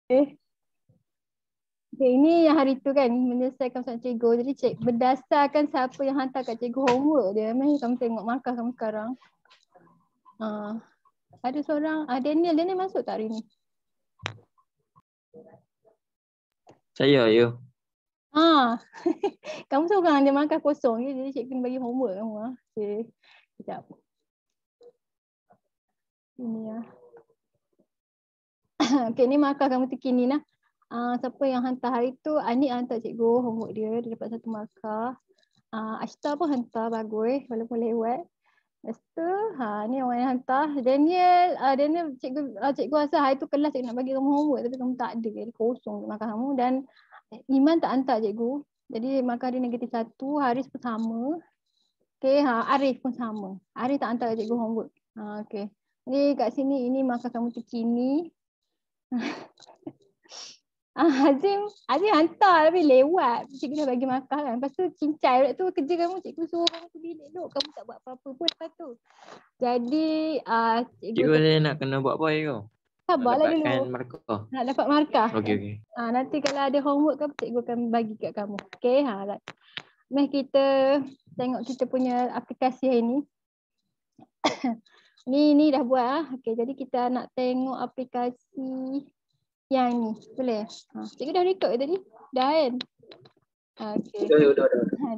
Okay. Okay, ini yang hari tu kan menyelesaikan soalan cikgu. Jadi berdasarkan siapa yang hantar kat cikgu homework dia. Mari kamu tengok markah kamu sekarang. Ada seorang, Daniel masuk tak hari ni? Saya, ya. Kamu seorang dia markah kosong je. Jadi cikgu bagi homework kamu. Okay. Sekejap. Ini ya. Okay, ni markah kamu terkini lah. Siapa yang hantar hari tu, Anik hantar cikgu homework dia dapat 1 markah. Ashta pun hantar bagus walaupun lewat. Lepas tu, ni orang yang hantar. Daniel cikgu rasa hari tu kelas cikgu nak bagi kamu homework tapi kamu tak ada. Jadi kosong markah kamu. Dan Iman tak hantar cikgu. Jadi markah dia negatif 1, Haris pun sama. Okay, Arif pun sama. Arif tak hantar cikgu homework. Okay. Ni kat sini ini markah kamu terkini. Azim hantar tapi lewat. Cikgu dah bagi markah kan. Lepas tu cincai pula tu kerja kamu. Cikgu suruh kamu pergi bilik dulu. Kamu tak buat apa-apa pun lepas tu. Jadi Cikgu saya nak kena buat apa ke? sabarlah dulu. Markah. Nak dapat markah. Okey. Nanti kalau ada homework ke cikgu akan bagi kat kamu. Okay. Mari kita tengok kita punya aplikasi hari ni. Ni dah buat. Okay, jadi kita nak tengok aplikasi yang ni. Boleh? Cikgu dah record ke tadi? Dah kan? Okay.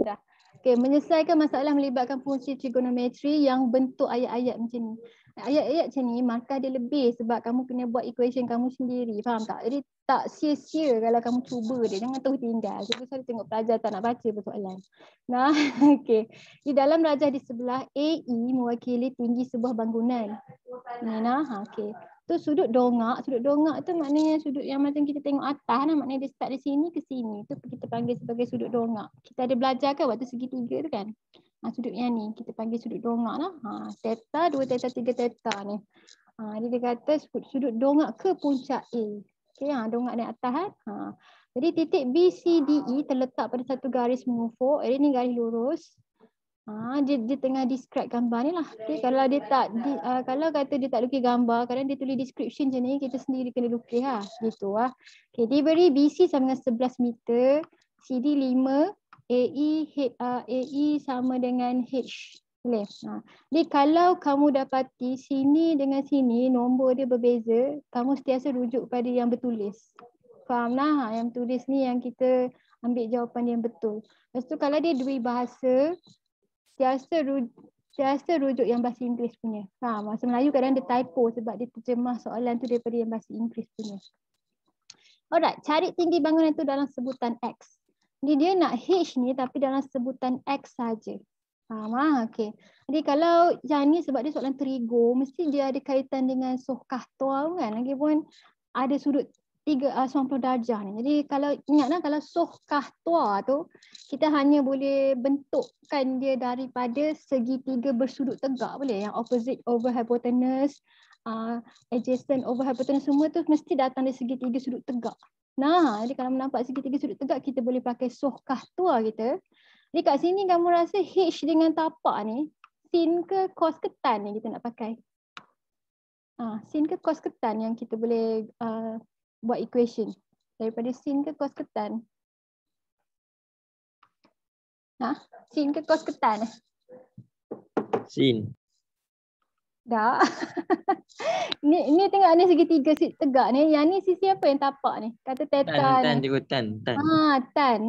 Dah. Okay, menyelesaikan masalah melibatkan fungsi trigonometri yang bentuk ayat-ayat macam ni. Ayat-ayat macam ni markah dia lebih sebab kamu kena buat equation kamu sendiri. Faham tak? Jadi tak sia-sia kalau kamu cuba dia. Jangan tahu tinggal. Cikgu selalu tengok pelajar tak nak baca persoalan. Nah, okay. Di dalam rajah di sebelah AE mewakili tinggi sebuah bangunan. Ni okay. Tu sudut dongak. Sudut dongak tu maknanya sudut yang macam kita tengok atas lah. Maknanya dia start di sini ke sini. Tu kita panggil sebagai sudut dongak. Kita ada belajar kan waktu segitiga tu kan. Sudut yang ni kita panggil sudut dongak lah. Theta, 2 theta, 3 theta ni. Dia kata sudut dongak ke puncak A. Okay, dongak ni atas kan. Jadi titik B, C, D, E terletak pada satu garis mengufuk. Ini garis lurus. Dia tengah describe gambar ni lah. Okay, kalau dia tak kalau kata dia tak lukis gambar, kadang dia tulis description macam ni, kita sendiri kena lukis gitu Okay, dia beri BC sama dengan 11 meter, CD 5, AE sama dengan H. Boleh. Jadi kalau kamu dapati sini dengan sini nombor dia berbeza, kamu sentiasa rujuk pada yang bertulis. Faham lah? Yang tulis ni yang kita ambil jawapan yang betul. Lepas tu kalau dia dua bahasa, Sentiasa rujuk yang bahasa Inggeris punya. Bahasa Melayu kadang dia typo sebab dia terjemah soalan tu daripada yang bahasa Inggeris punya. Alright, cari tinggi bangunan tu dalam sebutan X. Ni dia nak H ni tapi dalam sebutan X saja. Faham? Okay. Jadi kalau yang ni sebab dia soalan trigo, mesti dia ada kaitan dengan sohkah toa kan. Lagipun ada sudut 90 darjah ni. Jadi kalau ingatlah kalau sohkah toa tu kita hanya boleh bentukkan dia daripada segitiga bersudut tegak boleh. Yang opposite over hypotenuse, adjacent over hypotenuse semua tu mesti datang dari segitiga sudut tegak. Jadi kalau nampak segitiga sudut tegak kita boleh pakai sohkah toa kita. Jadi kat sini kamu rasa H dengan tapak ni sin ke cos ke tan ni kita nak pakai? Sin ke cos ke tan yang kita boleh buat equation daripada sin ke cos ke tan? Sin ke cos ke tan? Sin. Dah. ni tengok ni segitiga tegak ni. Yang ni sisi apa yang tapak ni? Kata theta ni. Tan. Tan.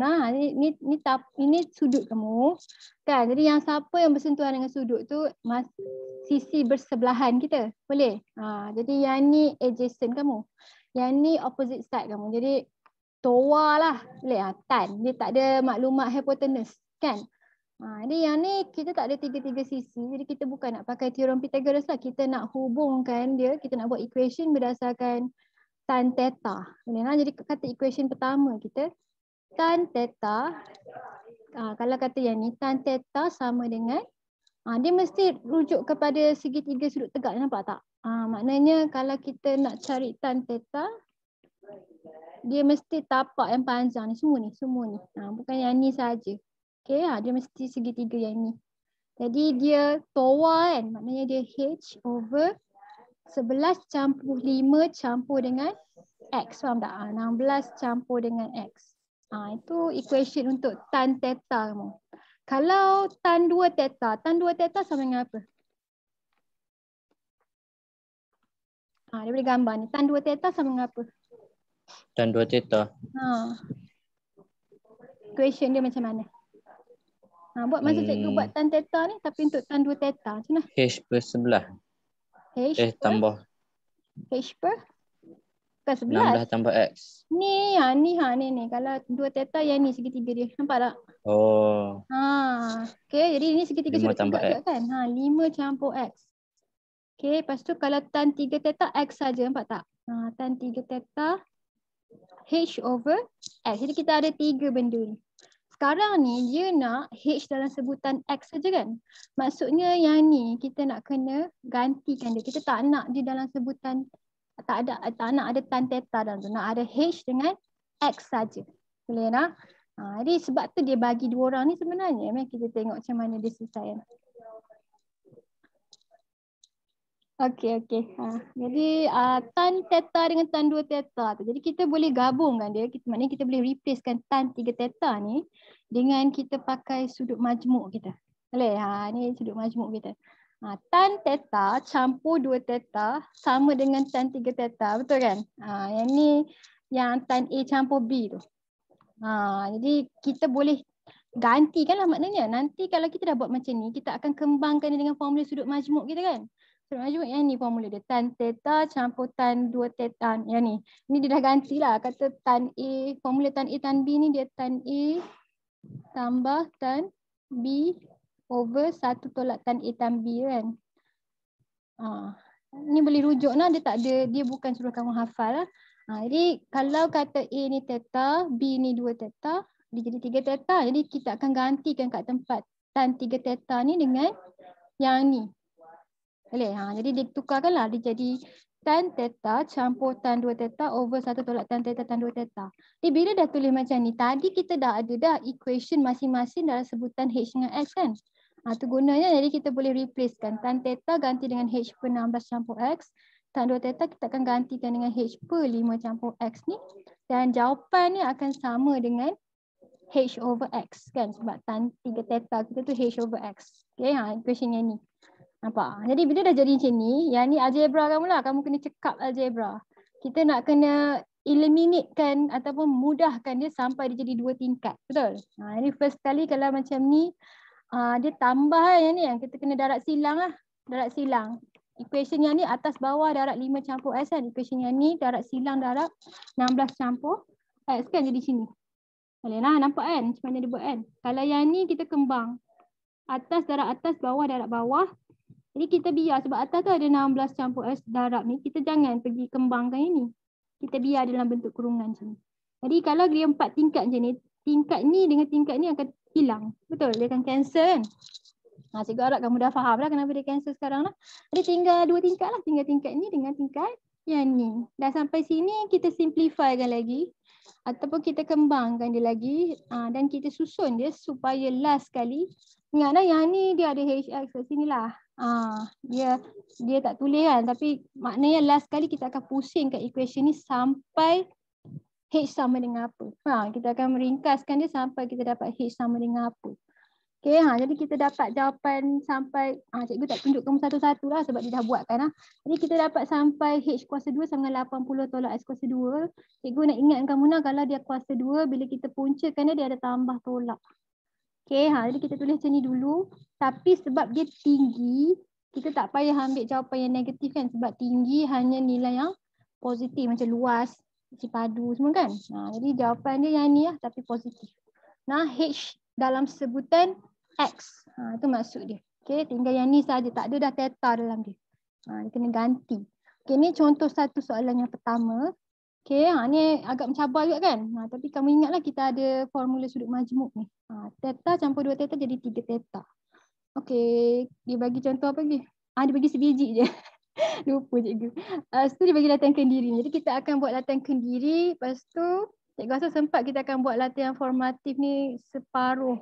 Ini sudut kamu. Kan? Jadi yang siapa yang bersentuhan dengan sudut tu sisi bersebelahan kita. Boleh? Jadi yang ni adjacent kamu. Yang ni opposite side kamu. Jadi toa lah. Boleh? Tan. Dia tak ada maklumat hypotenuse. Kan? Jadi yang ni kita tak ada tiga-tiga sisi. Jadi kita bukan nak pakai teorem Pythagoras lah. Kita nak hubungkan dia. Kita nak buat equation berdasarkan tan theta. Jadi kata equation pertama kita. Tan theta. Kalau kata yang ni tan theta sama dengan. Dia mesti rujuk kepada segitiga sudut tegak. Nampak tak? Maknanya kalau kita nak cari tan theta. Dia mesti tapak yang panjang ni. Semua ni. Bukan yang ni saja. Okay, dia mesti segitiga yang ni. Jadi dia toa kan. Maknanya dia H over 11 campur 5 campur dengan X. Faham tak? 16 campur dengan X. Itu equation untuk tan theta kamu. Kalau tan 2 theta sama dengan apa? Dia boleh gambar ni. Tan 2 theta sama dengan apa? Tan 2 theta. Equation dia macam mana? Buat masa cikgu buat tan theta ni, tapi untuk tan 2 theta macam mana? H per 11. Tambah. H per? Bukan 11. 16 tambah X. Ni. Kalau 2 theta yang ni segitiga dia. Nampak tak? Oh. Okay, jadi ini segitiga 5 sudut tambah tegak kan? 5 campur X. Okay, lepas tu kalau tan 3 theta X saja, nampak tak? Tan 3 theta H over X. Jadi kita ada 3 benda ni. Sekarang ni dia nak H dalam sebutan X saja kan? Maksudnya yang ni kita nak kena gantikan dia. Kita tak nak dia dalam sebutan, tak nak ada tan theta dalam tu. Nak ada H dengan X saja. Boleh tak? Jadi sebab tu dia bagi dua orang ni sebenarnya. Mari kita tengok macam mana dia selesai. Okey. Jadi tan theta dengan tan 2 theta tu. Jadi kita boleh gabungkan dia. Maknanya kita boleh replacekan tan 3 theta ni dengan kita pakai sudut majmuk kita. Boleh? Ni sudut majmuk kita. Tan theta campur 2 theta sama dengan tan 3 theta. Betul kan? Yang ni yang tan A campur B tu. Jadi kita boleh gantikanlah maknanya. Nanti kalau kita dah buat macam ni, kita akan kembangkan dia dengan formula sudut majmuk kita kan. Sudut majmuk yang ni formula dia. Tan theta campur tan 2 theta. Yang ni. Ni dia dah gantilah. Kata tan A, formula tan A tan B ni dia tan A tambah tan B over 1 tolak tan A tan B kan. Ni boleh rujuk lah. Dia bukan suruh kamu hafal lah. Jadi kalau kata A ni theta, B ni 2 theta, dia jadi 3 theta. Jadi kita akan gantikan kat tempat tan 3 theta ni dengan yang ni. Boleh? Jadi dia tukarkan lah. Dia jadi tan theta campur tan 2 theta over 1 tolak tan theta tan 2 theta. Jadi bila dah tulis macam ni, tadi kita dah ada dah equation masing-masing dalam sebutan H dengan X kan. Tu gunanya jadi kita boleh replacekan tan theta ganti dengan H per 16 campur X. Tan 2 theta kita akan gantikan dengan H per 5 campur X ni. Dan jawapan ni akan sama dengan H over X kan. Sebab tan 3 theta kita tu H over X. Okay, equation yang ni. Nampak? Jadi bila dah jadi macam ni, yang ni algebra kamu lah. Kamu kena cekap algebra. Kita nak kena eliminatekan ataupun mudahkan dia sampai dia jadi 2 tingkat. Betul? Jadi first kali kalau macam ni, dia tambah yang ni yang kita kena darat silang lah. Darat silang. Equation yang ni atas bawah darat 5 campur X kan. Equation yang ni darat silang darat 16 campur X kan jadi sini. Boleh lah nampak kan macam mana dia buat kan. Kalau yang ni kita kembang. Atas darat atas, bawah darat bawah. Jadi kita biar sebab atas tu ada 16 campur X darab ni. Kita jangan pergi kembangkan ini. Kita biar dalam bentuk kurungan macam ni. Jadi kalau dia 4 tingkat macam ni. Tingkat ni dengan tingkat ni akan hilang. Betul? Dia akan cancel kan. Cikgu harap kamu dah faham lah kenapa dia cancel sekarang lah. Jadi tinggal 2 tingkat lah. Tinggal tingkat ni dengan tingkat yang ni. Dah sampai sini kita simplifykan lagi. Ataupun kita kembangkan dia lagi. Dan kita susun dia supaya last kali. Ingatlah yang ni dia ada HX kat sini lah. Dia tak tulis kan. Tapi maknanya last kali kita akan pusingkan equation ni sampai H sama dengan apa. Kita akan meringkaskan dia sampai kita dapat H sama dengan apa. Okay, jadi kita dapat jawapan sampai, cikgu tak tunjuk kamu satu-satu lah sebab dia dah buatkan lah. Jadi kita dapat sampai H kuasa 2 sama dengan 80 tolak S kuasa 2. Cikgu nak ingatkan kamu lah kalau dia kuasa 2, bila kita puncakan dia ada tambah tolak. Okay, jadi kita tulis macam ni dulu. Tapi sebab dia tinggi, kita tak payah ambil jawapan yang negatif kan. Sebab tinggi hanya nilai yang positif macam luas, padu semua kan. Jadi jawapan dia yang ni lah tapi positif. H dalam sebutan X. Itu maksud dia. Okay, tinggal yang ni saja. Tak ada dah theta dalam dia. Dia kena ganti. Okay, ni contoh satu soalan yang pertama. Okay, ni agak mencabar juga kan. Tapi kamu ingatlah kita ada formula sudut majmuk ni. Theta campur 2 theta jadi 3 theta. Okay, dia bagi contoh apa lagi? Dia bagi sebiji je. Lupa cikgu. Lepas tu dia bagi latihan kendiri. Jadi kita akan buat latihan kendiri. Lepas tu cikgu rasa sempat kita akan buat latihan formatif ni separuh.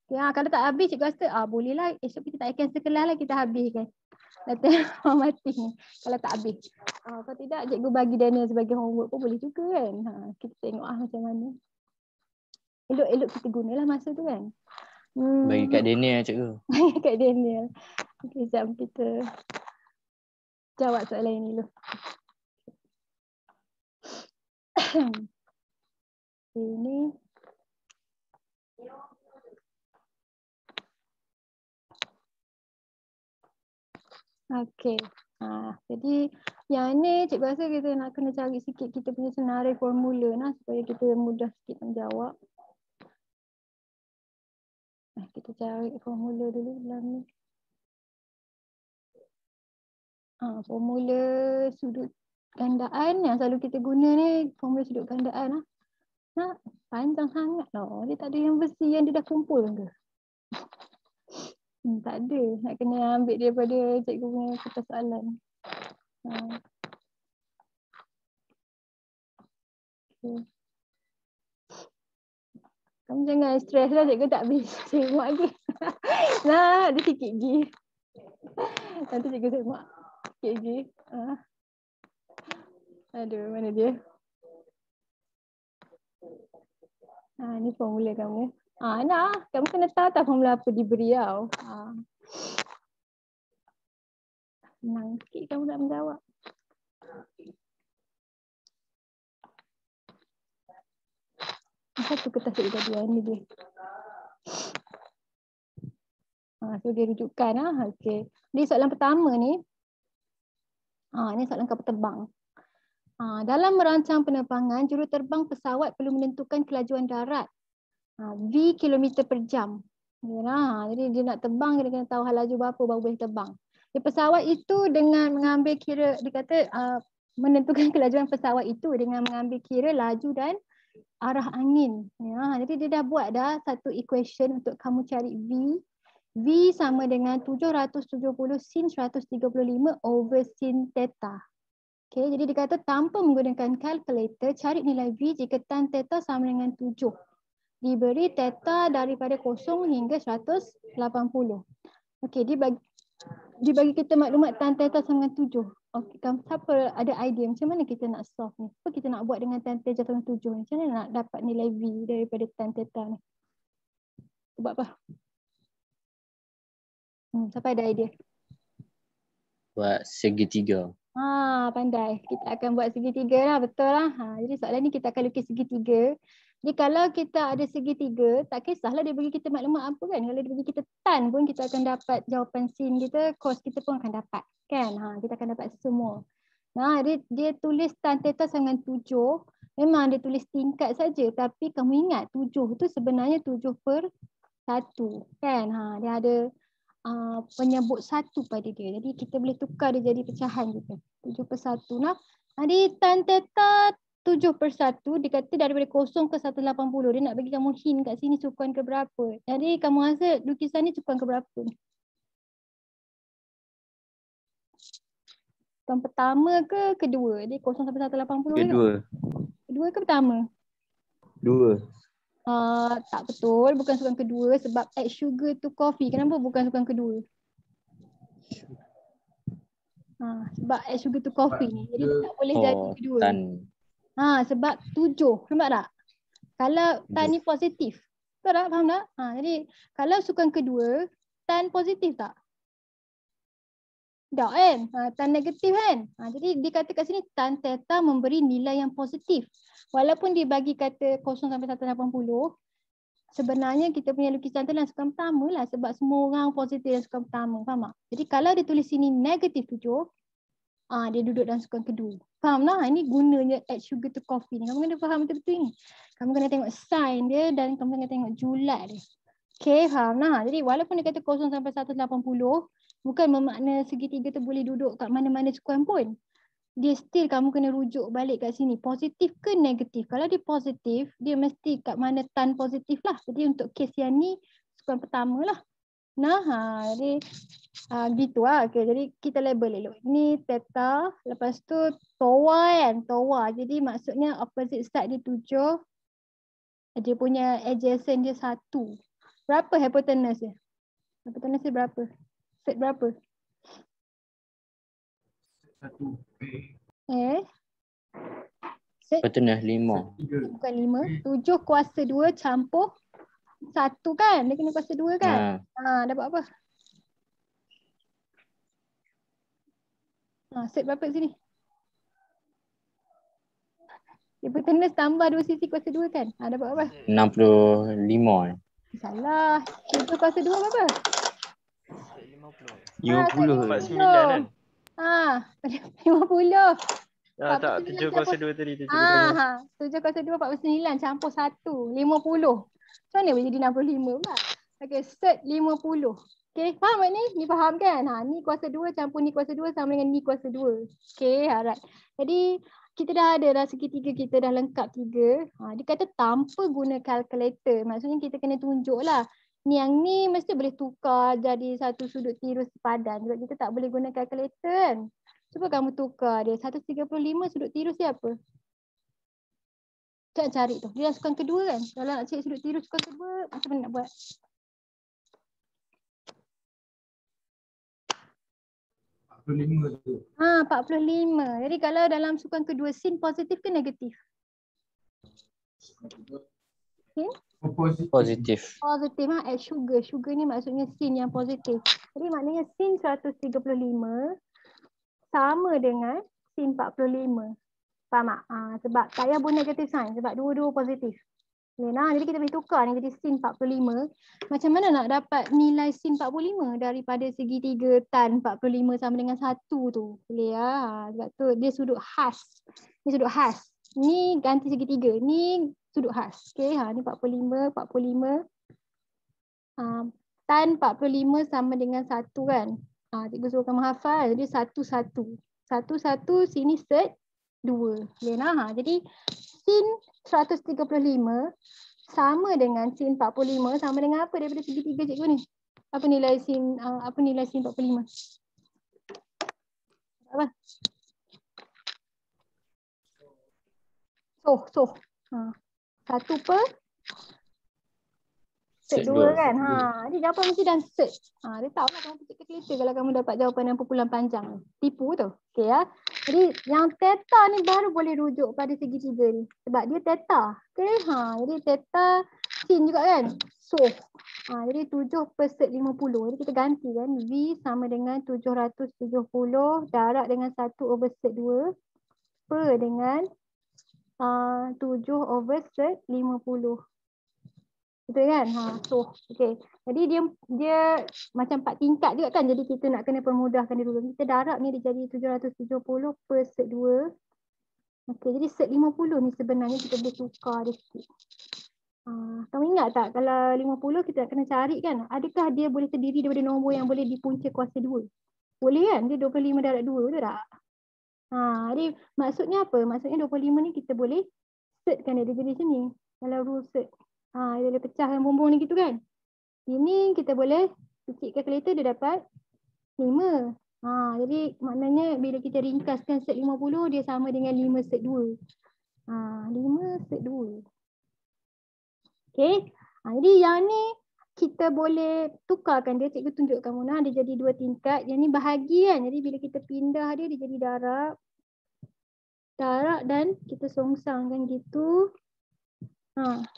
Okay, kalau tak habis cikgu rasa boleh lah esok kita tak cancel kelas lah kita habiskan. Dah mati ni kalau tak habis. Kalau tidak cikgu bagi Daniel sebagai homework pun boleh juga kan. Kita tengok macam mana. Elok-elok kita gunalah masa tu kan. Bagi kat Daniel cikgu. Bagi kat Daniel. Okay, jom kita jawab soalan ini dulu. Ini okey. Jadi yang ni cikgu rasa kita nak kena cari sikit kita punya senarai formula nah supaya kita mudah sikit menjawab. Kita cari formula dulu dalam ni. Formula sudut gandaan yang selalu kita guna ni formula sudut gandaan nah. Panjang sangat lah. Dia tak ada yang besi yang dia dah kumpul ke? Tak ada. Nak kena ambil daripada cikgu punya kertas soalan. Okay. Kamu jangan stres lah, cikgu tak habis tengok lagi. Nah, ada sikit lagi. Nanti cikgu tengok sikit lagi. Aduh, mana dia? Ni formula kamu. Nak, kamu kena tahu formula apa diberi tau. Senang sikit kamu nak menjawab. Satu kertas cikgu tadi ni dia. So dia rujukan okey. Di soalan pertama ni. Ni soalan kapal terbang. Dalam merancang penerbangan, juruterbang pesawat perlu menentukan kelajuan darat V km per jam. Jadi dia nak terbang, dia kena tahu laju berapa baru boleh terbang. Di pesawat itu dengan mengambil kira, dia kata menentukan kelajuan pesawat itu dengan mengambil kira laju dan arah angin. Jadi dia dah buat satu equation untuk kamu cari V. V sama dengan 770 sin 135 over sin theta. Okay, jadi dia kata tanpa menggunakan kalkulator, cari nilai V jika tan theta sama dengan 7. Diberi theta daripada 0 hingga 180. Okey, dia bagi kita maklumat tan theta sama dengan 7. Okey, siapa ada idea macam mana kita nak solve ni? Apa kita nak buat dengan tan theta sama 7 ni? Macam mana nak dapat nilai V daripada tan theta ni? Buat apa? Siapa ada idea? Buat segitiga. Pandai. Kita akan buat segitiga lah, betul lah. Jadi soalan ni kita akan lukis segitiga. Jadi kalau kita ada segitiga, tak kisahlah dia bagi kita maklumat apa kan. Kalau dia bagi kita tan pun kita akan dapat jawapan sin kita, cos kita pun akan dapat kan. Kita akan dapat semua. Dia tulis tan theta sama dengan 7. Memang dia tulis tingkat saja, tapi kamu ingat 7 tu sebenarnya 7/1 kan. Dia ada penyebut 1 pada dia. Jadi kita boleh tukar dia jadi pecahan kita. 7/1. Jadi tan theta 7/1 dikata daripada 0 ke 180. Dia nak bagi kamu hint kat sini sukuan ke berapa. Jadi kamu rasa lukisan ni sukuan ke berapa ni? Sukuan pertama ke kedua? Jadi 0 sampai 180 kedua. Kedua ke pertama? Dua. Tak betul, bukan sukan kedua sebab add sugar to coffee. Kenapa bukan sukan kedua? Sebab add sugar to coffee ni. Jadi tak boleh jadi kedua. Sebab 7. Nampak tak? Kalau tan ni positif. Betul tak? Faham tak? Jadi kalau sukan kedua, tan positif tak? Tak kan? Tan negatif kan? Jadi dikata kat sini tan theta memberi nilai yang positif. Walaupun dia bagi kata 0 sampai 180, sebenarnya kita punya lukisan tu dalam sukan pertama lah sebab semua orang positif dalam sukan pertama. Faham tak? Jadi kalau dia tulis sini negatif 7, dia duduk dalam sukan kedua. Faham tak? Ini gunanya add sugar to coffee ni. Kamu kena faham betul-betul ni. Kamu kena tengok sign dia dan kamu kena tengok julat dia. Okay, faham tak? Jadi walaupun dia kata 0 sampai 180, bukan bermakna segitiga tu boleh duduk kat mana-mana sukan pun. Dia still kamu kena rujuk balik kat sini. Positif ke negatif? Kalau dia positif, dia mesti kat mana tan positif lah. Jadi untuk kes yang ni, sukan pertama lah. Jadi gitu lah. Okay, jadi kita label elok. Ni theta, lepas tu toa kan. Toa. Jadi maksudnya opposite side dia 7. Dia punya adjacent dia 1. Berapa hypotenuse dia? Hypotenuse dia berapa? Set berapa? Set Paternah 5. bukan 5. 7 kuasa 2 campur 1 kan? Dia kena kuasa 2 kan? Dapat apa? Set berapa kat sini? Hipotenus tambah 2 sisi kuasa 2 kan? Dapat apa? 65. Salah. 7 kuasa 2 berapa? 50. 49 kan? 50. Tak, 7 kuasa 2 tadi. 7 kuasa 2 49 campur 1. 50. Macam mana boleh jadi 65 pula? Okay, set 50. Okay, faham tak ni? Ni faham kan? Ni kuasa 2 campur ni kuasa 2 sama dengan ni kuasa 2. Okay, alright. Jadi, kita dah ada dah segitiga kita dah lengkap 3. Dia kata tanpa guna kalkulator. Maksudnya kita kena tunjuk lah. Ni yang ni mesti boleh tukar jadi satu sudut tirus sepadan. Sebab kita tak boleh guna kalkulator kan? Cuba kamu tukar dia. 135 sudut tirus dia apa? Jangan cari tu. Dia dah sukan kedua kan? Kalau nak cari sudut tirus sukan kedua, macam mana nak buat? tu. 45. Jadi kalau dalam sukan kedua, sin positif ke negatif? Sin? Positif. Positif. Add sugar. Sugar ni maksudnya sin yang positif. Jadi maknanya sin 135 sama dengan sin 45. Faham tak? Sebab tak payah buat negatif sign. Sebab dua-dua positif. Jadi kita boleh tukar ni jadi sin 45. Macam mana nak dapat nilai sin 45 daripada segitiga tan 45 sama dengan 1 tu? Boleh ya. Sebab tu dia sudut khas. Ni sudut khas. Ni ganti segitiga. Ni sudut khas. Okay. Ni 45. Tan 45 sama dengan 1 kan? Cikgu suruh kamu hafal. Jadi 1, 1. Sini set 2. Jadi sin 135 sama dengan sin 45 sama dengan apa daripada segitiga cikgu ni? Apa nilai sin 45? Apa? So. 1 per set 2 kan? Jadi jawapan mesti dah set. Dia tahu lah kamu pencet kalkulator kalau kamu dapat jawapan yang kumpulan panjang. Tipu tu. Okay ya. Jadi yang theta ni baru boleh rujuk pada segitiga ni. Sebab dia theta. Okay. Jadi theta sin juga kan? So. Jadi 7 per set 50. Jadi kita ganti kan. V sama dengan 770 darab dengan 1 over set 2 per dengan 7 over set 50. Betul kan? So, okay. Jadi dia macam 4 tingkat juga kan. Jadi kita nak kena permudahkan dia dulu. Kita darab ni dia jadi 770 per set 2. Okay, jadi set 50 ni sebenarnya kita boleh tukar dia sikit. Kamu ingat tak kalau 50 kita nak kena cari kan? Adakah dia boleh terdiri daripada nombor yang boleh dipunca kuasa 2? Boleh kan? Dia 25 darab 2 tu tak? Jadi maksudnya apa? Maksudnya 25 ni kita boleh setkan dia jadi macam ni. Kalau rule set. Dia boleh pecahkan bumbung ni gitu kan. Ini kita boleh kecil kalkulator dia dapat 5. Jadi maknanya bila kita ringkaskan set 50 dia sama dengan 5 set 2. 5 set 2. Okay. Jadi yang ni kita boleh tukarkan dia. Cikgu tunjuk kamu dia jadi 2 tingkat. Yang ni bahagi kan. Jadi bila kita pindah dia jadi darab dan kita songsangkan gitu.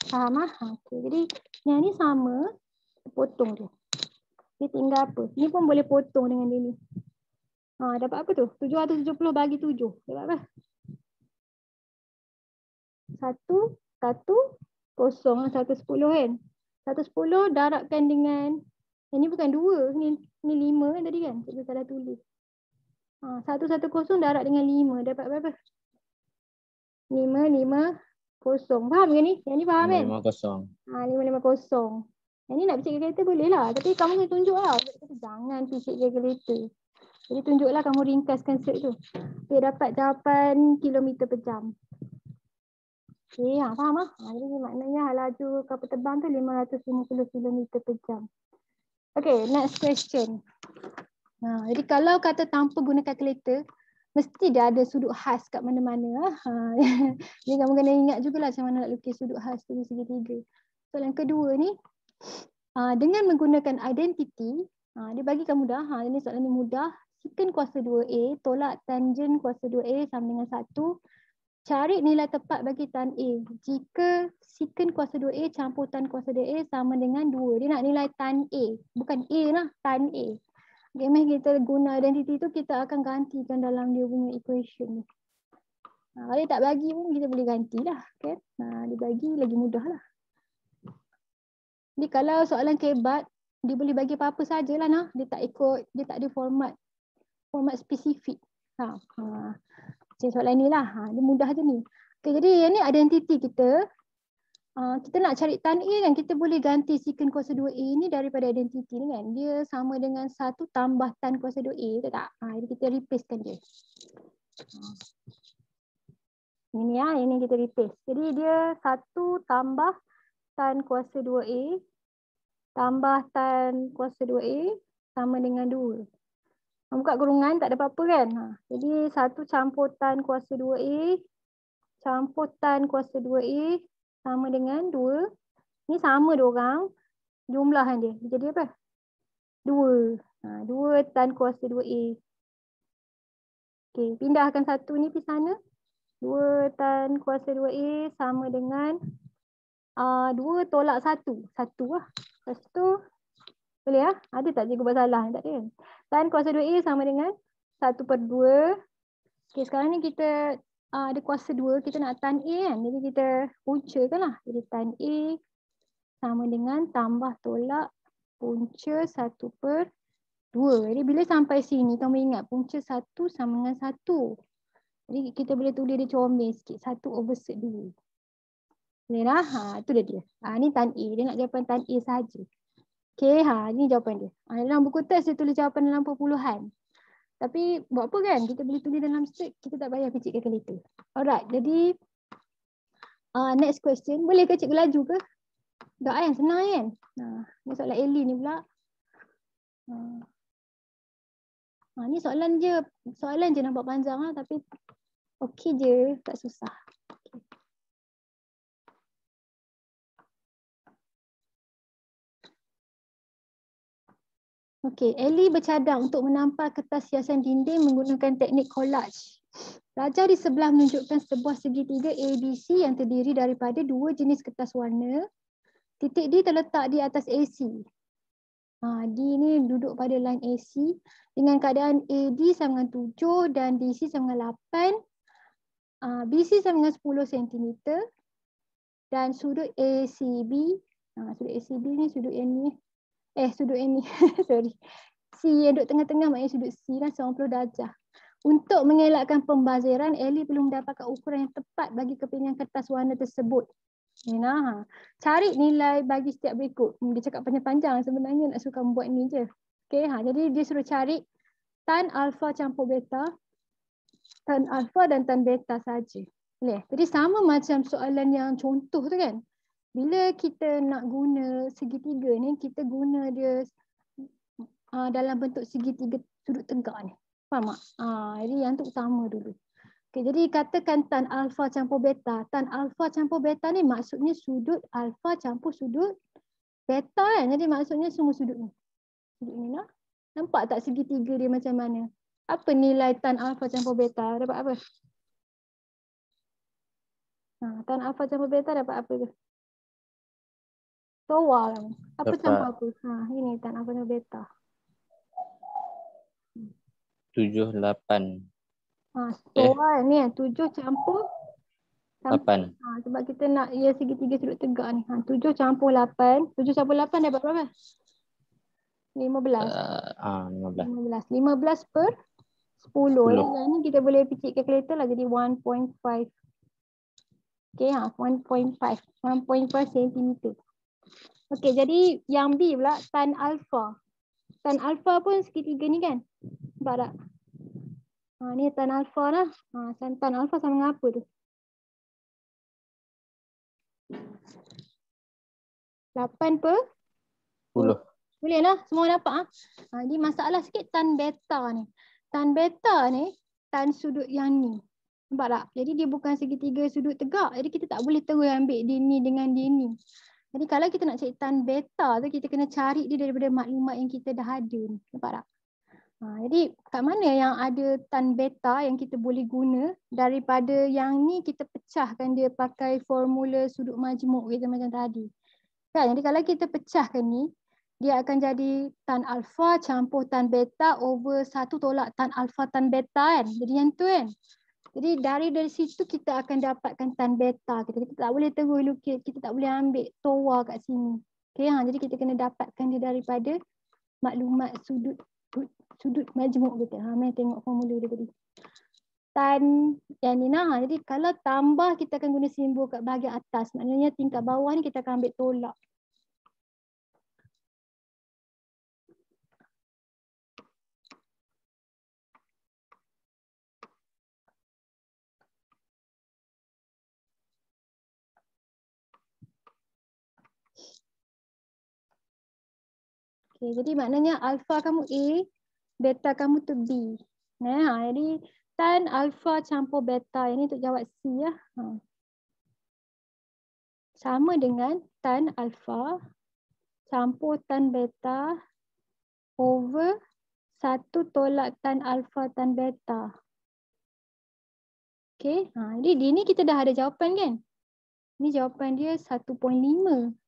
Faham lah? Okay. Jadi yang ni sama, potong tu. Dia tinggal apa? Ni pun boleh potong dengan dia ni. Dapat apa tu? 770 bagi 7. Dapat apa? 1, 0, 110 kan? 110 darabkan dengan, yang ni bukan 2, ni 5 kan tadi kan? Cikgu salah tulis. 110 darab dengan 5. Dapat berapa? 5, 0. Faham ke ni? Yang ni faham kan? 550. Yang ni nak percik kalkulator boleh lah. Tapi kamu kena tunjuk lah. Jangan percik kalkulator. Jadi tunjuklah kamu ringkaskan set tu. Dia dapat jawapan kilometer per jam. Okay, faham lah? Jadi maknanya laju kapal terbang tu 550 kilometer per jam. Okay, next question. Jadi kalau kata tanpa guna kalkulator, mesti dia ada sudut khas kat mana-mana. Jadi kamu kena ingat jugalah macam mana nak lukis sudut khas tu segitiga. Soalan kedua ni, dengan menggunakan identity, dia bagi kamu mudah. Ini soalan ni mudah. Secant kuasa 2A tolak tangent kuasa 2A sama dengan 1. Cari nilai tepat bagi tan A. Jika secant kuasa 2A campur tan kuasa 2A sama dengan 2. Dia nak nilai tan A. Bukan A lah, tan A. Okay, kita guna identiti tu, kita akan gantikan dalam dia punya equation ni. Kalau dia tak bagi pun kita boleh gantilah. Kan? Dia bagi lagi mudah lah. Jadi kalau soalan kebat, dia boleh bagi apa-apa sajalah nah. Dia tak ikut, dia tak ada format spesifik. Macam soalan ni lah. Dia mudah je ni. Okay, jadi yang ni identiti kita. Kita nak cari tan A kan, kita boleh ganti secant kuasa 2A ni daripada identiti ni kan. Dia sama dengan 1 tambah tan kuasa 2A, betul tak? Jadi kita replacekan dia. Ini ya, ini kita replace. Jadi dia 1 tambah tan kuasa 2A tambah tan kuasa 2A sama dengan 2. Buka kurungan tak ada apa-apa kan. Jadi 1 campur tan kuasa 2A campur tan kuasa 2A sama dengan 2. Ni sama diorang. Jumlahan dia. Jadi apa? 2. 2 tan kuasa 2A. Okey, pindahkan 1 ni pergi sana. 2 tan kuasa 2A sama dengan 2 tolak 1. 1 lah. Lepas tu boleh lah. Ada tak cikgu buat salah? Tak ada kan? Tan kuasa 2A sama dengan 1/2. Okey, sekarang ni kita ada kuasa 2, kita nak tan A kan. Jadi kita puncakan lah. Jadi tan A sama dengan tambah tolak punca 1/2. Jadi bila sampai sini, kamu ingat punca 1 sama dengan 1. Jadi kita boleh tulis dia comel sikit. 1/2. Boleh lah. Itu dia. Ni tan A. Dia nak jawapan tan A saja. Okey, ni jawapan dia. Dalam buku test dia tulis jawapan dalam perpuluhan. Tapi buat apa kan? Kita boleh tulis dalam straight, kita tak payah picit calculator. Alright, jadi next question. Boleh ke cikgu laju ke? Tak kan? Senang kan? Ni soalan Ellie ni pula. Ni soalan je nampak panjang lah, tapi okey je, tak susah. Okey, Ellie bercadang untuk menampal kertas hiasan dinding menggunakan teknik collage. Raja di sebelah menunjukkan sebuah segitiga ABC yang terdiri daripada 2 jenis kertas warna. Titik D terletak di atas AC. D ni duduk pada line AC dengan keadaan AD sama dengan 7 dan DC sama dengan 8. BC sama dengan 10 cm dan sudut ACB. Sudut ACB ni sudut yang ni. Sudut yang ni. Sorry. C yang duduk tengah-tengah maknanya sudut C dan 90 darjah. Untuk mengelakkan pembaziran, Ellie perlu mendapatkan ukuran yang tepat bagi kepingan kertas warna tersebut. Cari nilai bagi setiap berikut. Dia cakap panjang-panjang, sebenarnya nak suka buat ni je. Okay, jadi dia suruh cari tan alfa campur beta, tan alfa dan tan beta saja. Boleh? Jadi sama macam soalan yang contoh tu kan. Bila kita nak guna segitiga ni, kita guna dia dalam bentuk segitiga sudut tegak ni. Faham tak? Jadi yang tu sama dulu. Okay, jadi katakan tan alfa campur beta. Tan alfa campur beta ni maksudnya sudut alfa campur sudut beta kan. Jadi maksudnya semua sudut ni. Sudut ni lah. Nampak tak segitiga dia macam mana? Apa nilai tan alfa campur beta? Dapat apa? Tan alfa campur beta dapat apa tu? Toa lah. Apa campur apa? Ini tan alfa campur beta. 7, 8. Toa ni 7 campur 8. Sebab kita nak ia segitiga sudut tegak ni. 7 campur 8. 7 campur 8 dapat berapa? 15. 15 per 10. Yang ni kita boleh picit calculator lah jadi 1.5. Okay, 1.5 cm. Okay, jadi yang B pula tan alfa. Tan alfa pun segitiga ni kan? Nampak tak? Ni tan alfa lah. Tan alfa sama dengan apa tu? 8 per 10. Boleh lah, semua dapat. Jadi masalah sikit tan beta ni. Tan beta ni, tan sudut yang ni. Nampak tak? Jadi dia bukan segitiga sudut tegak. Jadi kita tak boleh terus ambil dia ni dengan dia ni. Jadi kalau kita nak cari tan beta tu, kita kena cari dia daripada maklumat yang kita dah ada ni. Nampak tak? Jadi kat mana yang ada tan beta yang kita boleh guna daripada yang ni kita pecahkan dia pakai formula sudut majmuk kita macam tadi. Kan? Jadi kalau kita pecahkan ni, dia akan jadi tan alfa campur tan beta over 1 tolak tan alfa tan beta kan. Jadi yang tu kan. Jadi dari situ kita akan dapatkan tan beta. Kita tak boleh terus lukis, kita tak boleh ambil toa kat sini. Okay, jadi kita kena dapatkan dia daripada maklumat sudut majmuk kita. Mari tengok formula dia tadi. Tan yang ni nah. Jadi kalau tambah kita akan guna simbol kat bahagian atas. Maknanya tingkat bawah ni kita akan ambil tolak. Okay, jadi maknanya alfa kamu A, beta kamu tu B. Nah, jadi tan alfa campur beta ini untuk jawab C ya. Sama dengan tan alfa campur tan beta over 1 tolak tan alfa tan beta. Okay, jadi di ni kita dah ada jawapan kan? Ni jawapan dia 1.5.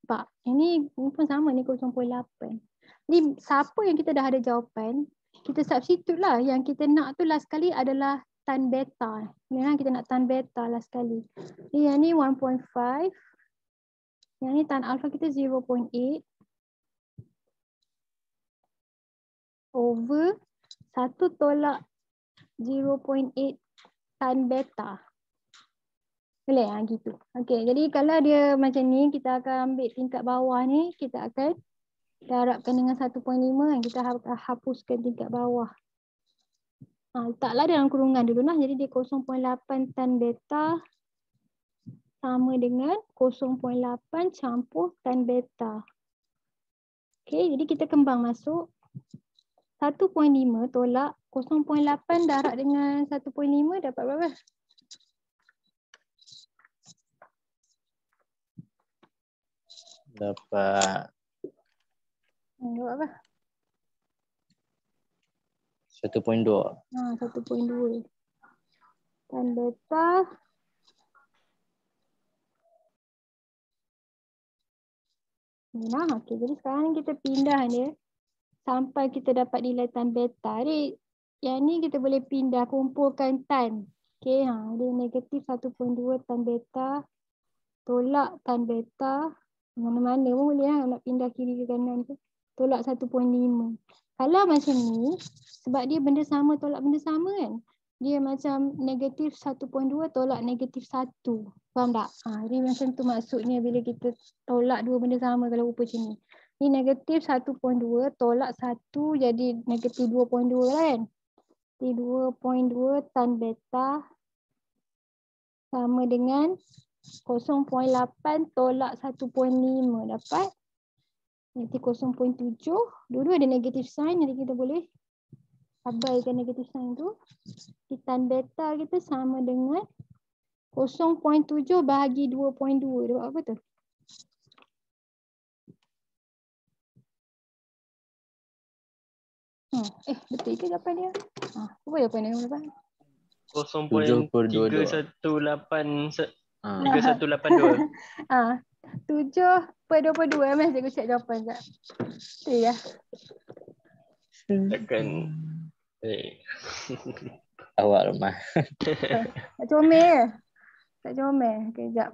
Pak, ini pun sama ni 0.8. Ni siapa yang kita dah ada jawapan, kita substitute lah. Yang kita nak tu last kali adalah tan beta. Memang kita nak tan beta last kali. Yang ni 1.5. Yang ni tan alpha kita 0.8 over 1 tolak 0.8 tan beta. Boleh gitu. Okey, jadi kalau dia macam ni, kita akan ambil tingkat bawah ni, kita akan darabkan dengan 1.5 yang kita hapuskan tingkat bawah. Letaklah dalam kurungan dulu lah. Jadi dia 0.8 tan beta sama dengan 0.8 campur tan beta. Okey, jadi kita kembang masuk 1.5 tolak 0.8 darab dengan 1.5 dapat berapa? Dapat Berapa? 1.2. 1.2. Tan beta okey, jadi sekarang kita pindah dia sampai kita dapat nilai tan beta. Jadi yang ni kita boleh pindah kumpulkan tan. Okey, dia negatif 1.2 tan beta tolak tan beta. Mana-mana pun boleh nak pindah kiri ke kanan tu. Tolak 1.5. Kalau macam ni, sebab dia benda sama tolak benda sama kan. Dia macam negatif 1.2 tolak negatif 1. Faham tak? Jadi macam tu maksudnya bila kita tolak dua benda sama kalau rupa macam ni. Ni negatif 1.2 tolak 1 jadi negatif 2.2 kan. Jadi 2.2 tan beta sama dengan 0.8 tolak 1.5 dapat. Nanti 0.7. Dua-dua ada negatif sign, jadi kita boleh abaikan negatif sign tu. Tan beta kita sama dengan 0.7 bahagi 2.2. Dia buat apa tu? Betul ke jawapan dia? Apa jawapan dia? 0.318 3182. 7/22. Mas cikgu cek jawapan sekejap. Tu ya. Takkan. Awak lemah. Tak comel. Tak comel. Okay, sekejap.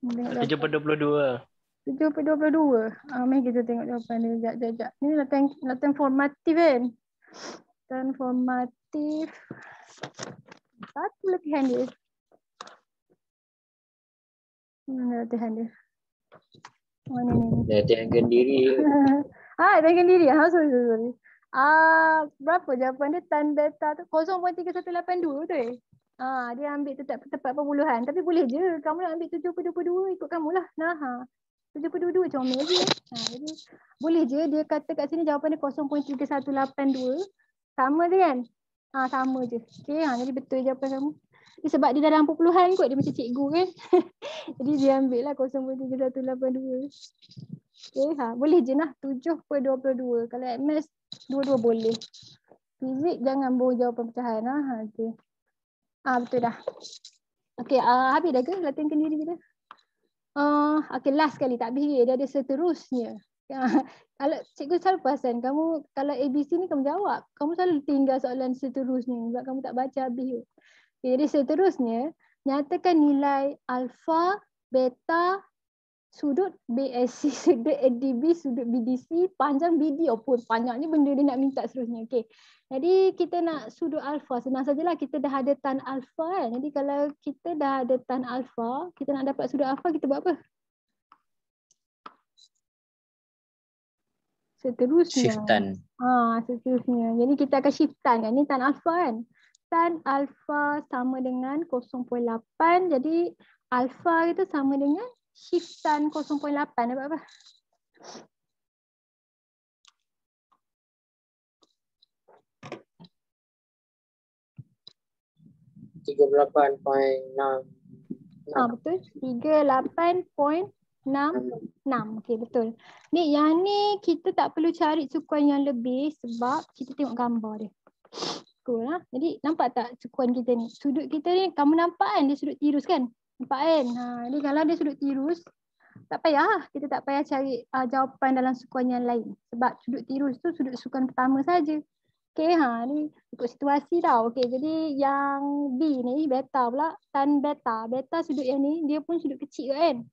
7/22. 7/22. Mari kita tengok jawapan dia. Sekejap. Ni latihan formatif kan? Latihan formatif. Satu latihan dia. Mana latihan dia? Mana ni? Latihankan diri. Latihankan diri. Sorry. Berapa jawapan dia? Tan beta tu 0.3182 betul? Dia ambil tepat perpuluhan. Tapi boleh je. Kamu nak ambil 7/22 ikut kamu lah. 7/22 comel je. Jadi boleh je dia kata kat sini jawapan dia 0.3182. Sama je kan? Sama je. Okay, jadi betul jawapan kamu. Sebab dia dalam perpuluhan kot. Dia macam cikgu kan. Jadi dia ambil lah 0.3182. Okay, boleh je lah 7/22. Kalau at maths, dua-dua boleh. Fizik jangan bawa jawapan pecahan. Okey. Betul dah. Okey, habis dah ke latihan kendiri kita? Okey, last sekali tak habis dia ada seterusnya. Kalau cikgu selalu perasan kamu kalau ABC ni kamu jawab, kamu selalu tinggal soalan seterusnya sebab kamu tak baca habis. Okay, jadi seterusnya nyatakan nilai alfa, beta, sudut BSC, sudut ADB, sudut BDC, panjang BD. Oh pun panjangnya benda dia nak minta seterusnya. Okey. Jadi kita nak sudut alfa, senang sajalah, kita dah ada tan alfa kan. Jadi kalau kita dah ada tan alfa, kita nak dapat sudut alfa, kita buat apa? Seterusnya. Shiftan. Seterusnya. Jadi kita akan shiftan kan. Ni tan alfa kan. Tan alfa sama dengan 0.8. Jadi alfa itu sama dengan shiftan 0.8. Dapat apa? 38.6. Betul. 38.66. Okey, betul. Ni yang ni kita tak perlu cari sukuan yang lebih sebab kita tengok gambar dia. Cool lah. Jadi nampak tak sukuan kita ni? Sudut kita ni kamu nampak kan dia sudut tirus kan? Nampak kan? Jadi kalau dia sudut tirus tak payah. Kita tak payah cari jawapan dalam sukuan yang lain. Sebab sudut tirus tu sudut sukuan pertama saja. Okey, ni ikut situasi tau. Okey, jadi yang B ni beta pula, tan beta. Beta sudut yang ni dia pun sudut kecil kan.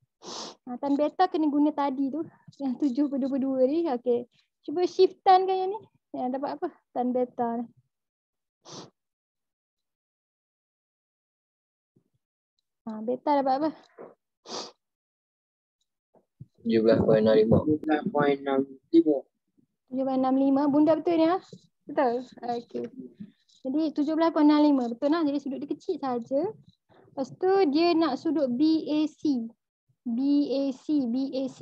Tan beta kena guna tadi tu yang 7/2 ni. Okey. Cuba shift tan kan yang ni. Dapat apa? Tan beta ni. Beta dapat apa? 17.65. 7.65. Bunda betul ni Betul? Okey. Jadi 17.65 betul lah. Jadi sudut dia kecil saja. Lepas tu dia nak sudut BAC. BAC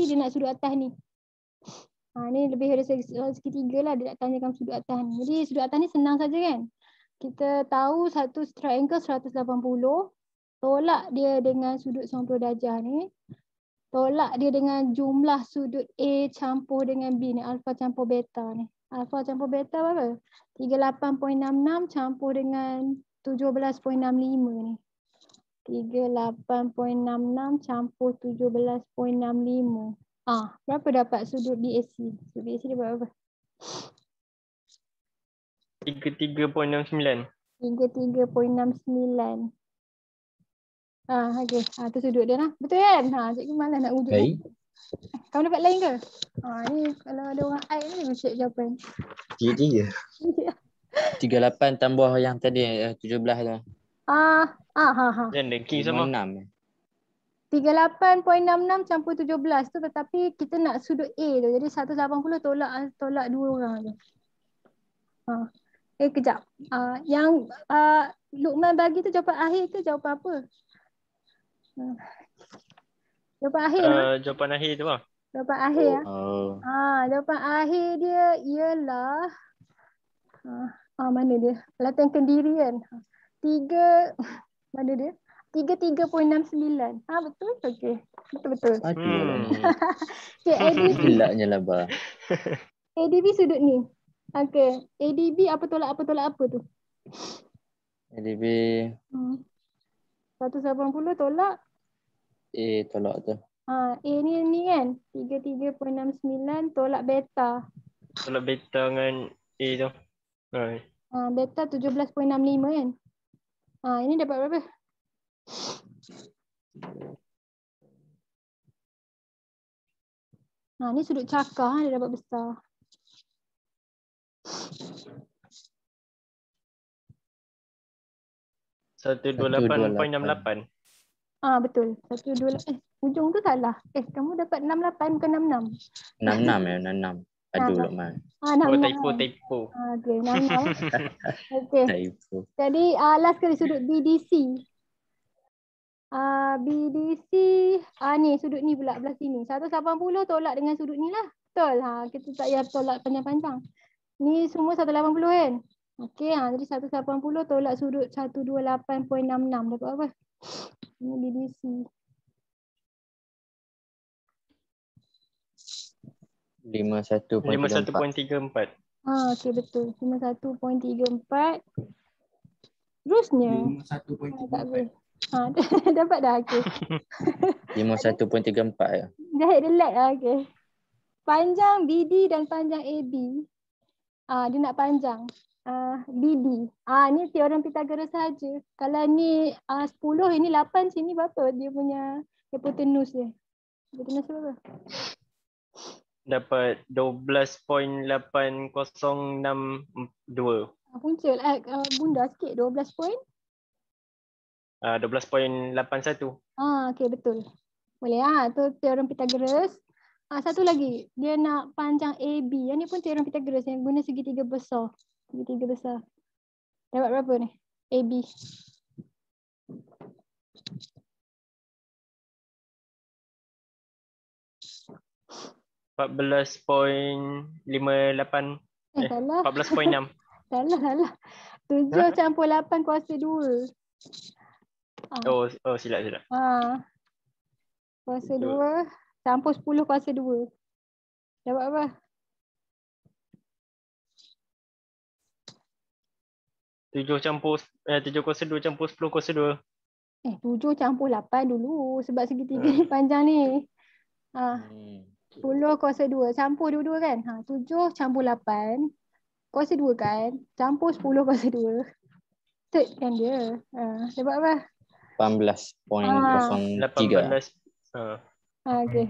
dia nak sudut atas ni. Ni lebih dari segi 3 lah. Dia nak tanyakan sudut atas ni. Jadi sudut atas ni senang saja kan. Kita tahu satu triangle 180. Tolak dia dengan sudut 90 darjah ni. Tolak dia dengan jumlah sudut A campur dengan B ni. Alpha campur beta ni. Alpha campur beta berapa? 38.66 campur dengan 17.65 ni. 38.66 campur 17.65. Berapa dapat sudut BAC? Sudut BAC dia berapa? 33.69. 33.69. Okey. Tu sudut dia lah. Betul kan? Cikgu malas nak wujud. Baik. Kamu dapat lain ke? Ni kalau ada orang air ni mesti jawapan. 3. 38 tambah yang tadi 17 tu. Dan ranking sama. 6. 38.66 campur 17 tu, tetapi kita nak sudut A tu. Jadi 180 tolak 2 orang tu. Kejap. Yang Luqman bagi tu jawapan akhir ke jawapan apa? Jawapan akhir Jawapan akhir tu lah. Jawapan akhir jawapan akhir dia ialah mana dia? Latihan kendiri kan. 3 mana dia? 33.69. Betul? Okey. Betul. Okay, ADB. Gelaknya lah bah. ADB sudut ni. Okey. ADB apa tolak apa tu? ADB 180 tolak tolak tu. A ni kan 33.69 tolak beta. Tolak beta dengan A tu. Beta 17.65 kan. Ini dapat berapa? Ni sudut cakar dia dapat besar. Satu 28.68. Betul. 128. Ujung tu salah. Kamu dapat 68 bukan 66. 66 Aduh Luqman. Typo. Okey, 66. Okey. Typo. Jadi last kali sudut BDC. BDC ni sudut ni pula belah sini. 180 tolak dengan sudut ni lah. Betul. Kita tak payah tolak panjang-panjang. Ni semua 180 kan? Okey, jadi 180 tolak sudut 128.66 dapat apa? Ini BDC. 51.34. Okey betul. 51.34. Terusnya. 51.34. Dapat dah. Okey. 51.34 ya. Jahit dia lag lah. Okey. Panjang BD dan panjang AB. Dia nak panjang. BD. Ni teorem Pythagoras saja. Kalau ni 10, ini 8, sini berapa dia punya hipotenus dia? Hipotenus berapa? Dapat 12.8062. Punca bunda sikit 12 point. 12.81. Okey betul. Boleh tu teorem Pythagoras. Satu lagi, dia nak panjang AB. Yang ni pun teorem Pythagoras yang guna segitiga besar. Segitiga besar. Dapat berapa ni? AB. Salah. 14.6. Salah. 7 campur 8 kuasa 2. Silap. Kuasa 2 campur 10 kuasa 2. Dapat apa? 7 kuasa 2 campur 10 kuasa 2. 7 campur 8 dulu sebab segitiga ni panjang ni. 10 kuasa 2 campur dua-dua kan? 7 campur 8 kuasa 2 kan? Campur 10 kuasa 2. Third kan dia. Dapat apa? 18.03. Okey.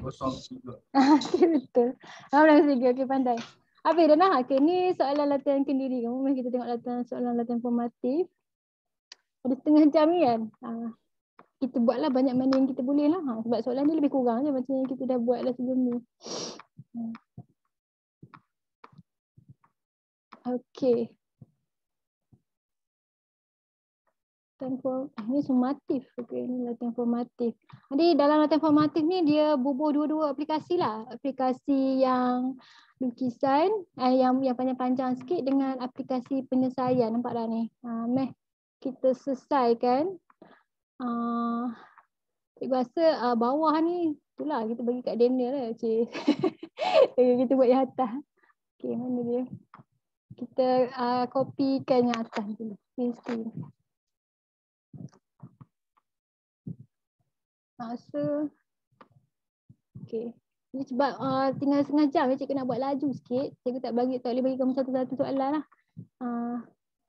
Okey betul. 18.3. Okey pandai. Habis dah nak. Okey ni soalan latihan kendiri. Mari kita tengok soalan latihan formatif. Ada setengah jam ni kan. Kita buatlah banyak mana yang kita boleh lah. Sebab soalan ni lebih kurang je macam yang kita dah buat lah sebelum ni. Okey. Ini formatif. Okey, ini latihan formatif. Jadi dalam latihan formatif ni dia bubuh dua-dua aplikasi lah. Aplikasi yang lukisan, yang panjang-panjang sikit dengan aplikasi penyelesaian. Nampak dah ni. Kita selesaikan. Cikgu rasa bawah ni itulah kita bagi kat Daniel lah. Cik. Kita buat yang atas. Okey, mana dia? Kita copykan yang atas dulu. Screen. Masa. Okey. Ini sebab tinggal setengah jam cikgu nak buat laju sikit. Cikgu tak boleh bagi kamu satu-satu soalan lah.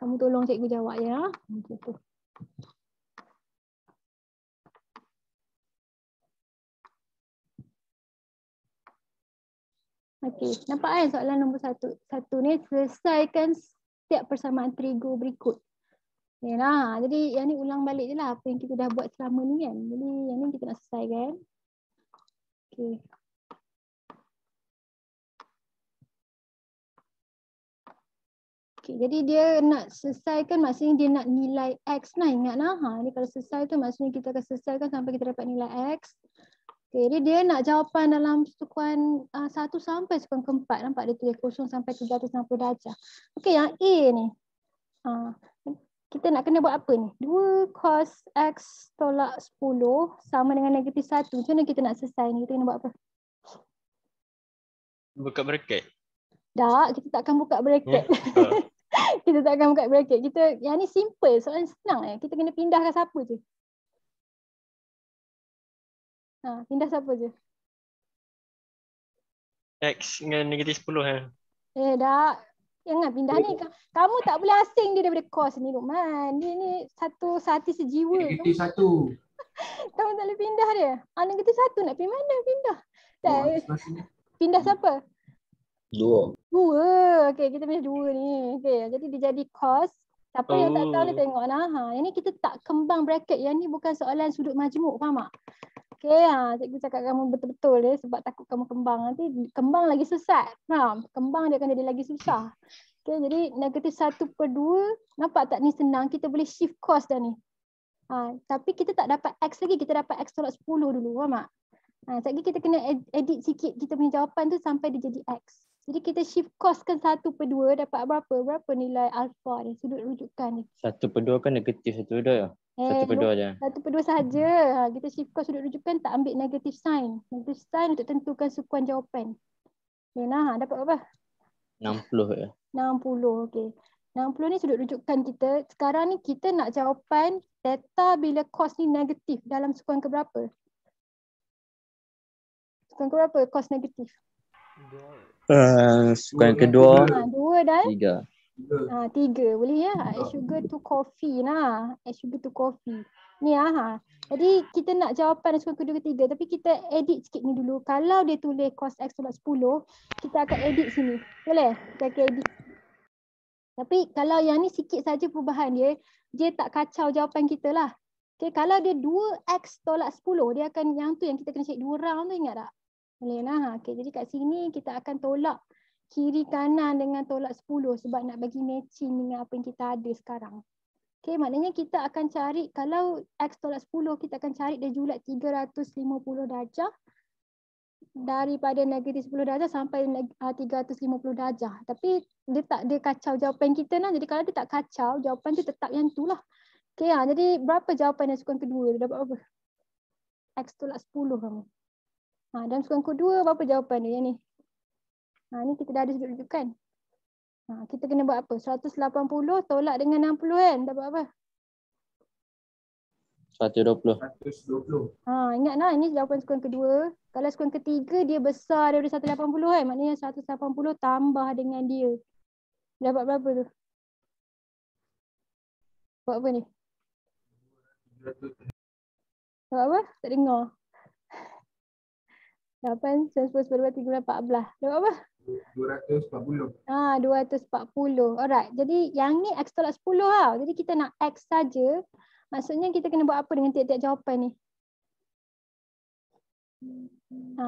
Kamu tolong cikgu jawab je lah. Macam tu. Okey, nampak kan soalan nombor 1. Satu ni selesaikan setiap persamaan trigo berikut. Jadi yang ni ulang balik je lah apa yang kita dah buat selama ni kan. Jadi yang ni kita nak selesaikan. Okey. Okey, jadi dia nak selesaikan maksudnya dia nak nilai X lah, ingat lah. Ni kalau selesai tu maksudnya kita akan selesaikan sampai kita dapat nilai X. Okay, jadi dia nak jawapan dalam sukuan 1 sampai sukuan keempat. Nampak dia tulis 0 sampai 360 darjah. Okey, yang A ni. Kita nak kena buat apa ni? 2 cos X tolak 10 sama dengan negatif 1. Macam mana kita nak selesai ni? Kita kena buat apa? Buka bracket. Tak, kita takkan buka bracket. Kita takkan buka bracket. Yang ni simple, soalan senang. Kita kena pindahkan siapa je. Pindah siapa je? X dengan negatif 10 Dah. Jangan pindah ni. Kamu tak boleh asing dia daripada cos ni, Luqman. Dia ni satu hati sejiwa. Negatif 1. Kamu tak boleh pindah dia. Negatif 1 nak pergi mana? Pindah. Pindah siapa? 2. Okey, kita pindah 2 ni. Okey, jadi dia jadi cos. Siapa yang tak tahu ni tengok lah. Yang ni kita tak kembang bracket. Yang ni bukan soalan sudut majmuk, faham tak? Okey, cikgu cakap kamu betul-betul dia sebab takut kamu kembang. Nanti kembang lagi sesat. Faham? Kembang dia akan jadi lagi susah. Okey, jadi negatif 1/2. Nampak tak ni senang? Kita boleh shift cos dah ni. Tapi kita tak dapat X lagi. Kita dapat X tolak 10 dulu. Faham tak? Sekejap lagi kita kena edit sikit kita punya jawapan tu sampai dia jadi X. Jadi kita shift coskan 1/2 dapat berapa? Berapa nilai alpha ni? Sudut rujukan ni. 1/2 kan negatif 1/2 ya? 1/2 je. 1/2 saja. Kita shift cos sudut rujukan tak ambil negatif sign. Negatif sign untuk tentukan sukuan jawapan. Okay, dapat apa? 60 ya. 60, okey. 60 ni sudut rujukan kita. Sekarang ni kita nak jawapan theta bila cos ni negatif dalam sekuan keberapa? Sekuan keberapa cos negatif? Sekuan kedua. 2 dan 3. 3. Boleh ya? Add sugar to coffee lah. Add sugar to coffee. Ni Jadi kita nak jawapan sekuan kedua ketiga. Tapi kita edit sikit ni dulu. Kalau dia tulis cos X tolak 10, kita akan edit sini. Boleh? Kita akan edit. Tapi kalau yang ni sikit saja perubahan dia, dia tak kacau jawapan kita lah. Okay, kalau dia 2X tolak 10, dia akan yang tu yang kita kena cari 2 round tu, ingat tak? Boleh lah. Okay, jadi kat sini kita akan tolak kiri kanan dengan tolak 10 sebab nak bagi matching dengan apa yang kita ada sekarang. Okay, maknanya kita akan cari, kalau X tolak 10, kita akan cari dia julat 350 darjah. Daripada negatif 10 darjah sampai 350 darjah. Tapi dia kacau jawapan kita lah. Jadi kalau dia tak kacau, jawapan tu tetap yang tu lah. Okay, jadi berapa jawapan yang sekuan kedua? Dia dapat berapa? X tolak 10 kamu. Dalam sekuan kedua, berapa jawapan dia yang ni? Ni kita dah ada sudut rujukan. Kita kena buat apa? 180 tolak dengan 60 kan? Dapat apa? 120. Ingatlah ini jawapan sekuan kedua. Kalau sekuan ketiga dia besar daripada 180 kan? Maknanya 180 tambah dengan dia. Dapat berapa tu? Buat apa ni? Dapat apa? Tak dengar. 8, 9, 10, 11, 12, 13, 14. Dapat apa? 240. 240. Alright. Jadi yang ni X tolak 10 lah. Jadi kita nak X saja. Maksudnya kita kena buat apa dengan tiap-tiap jawapan ni?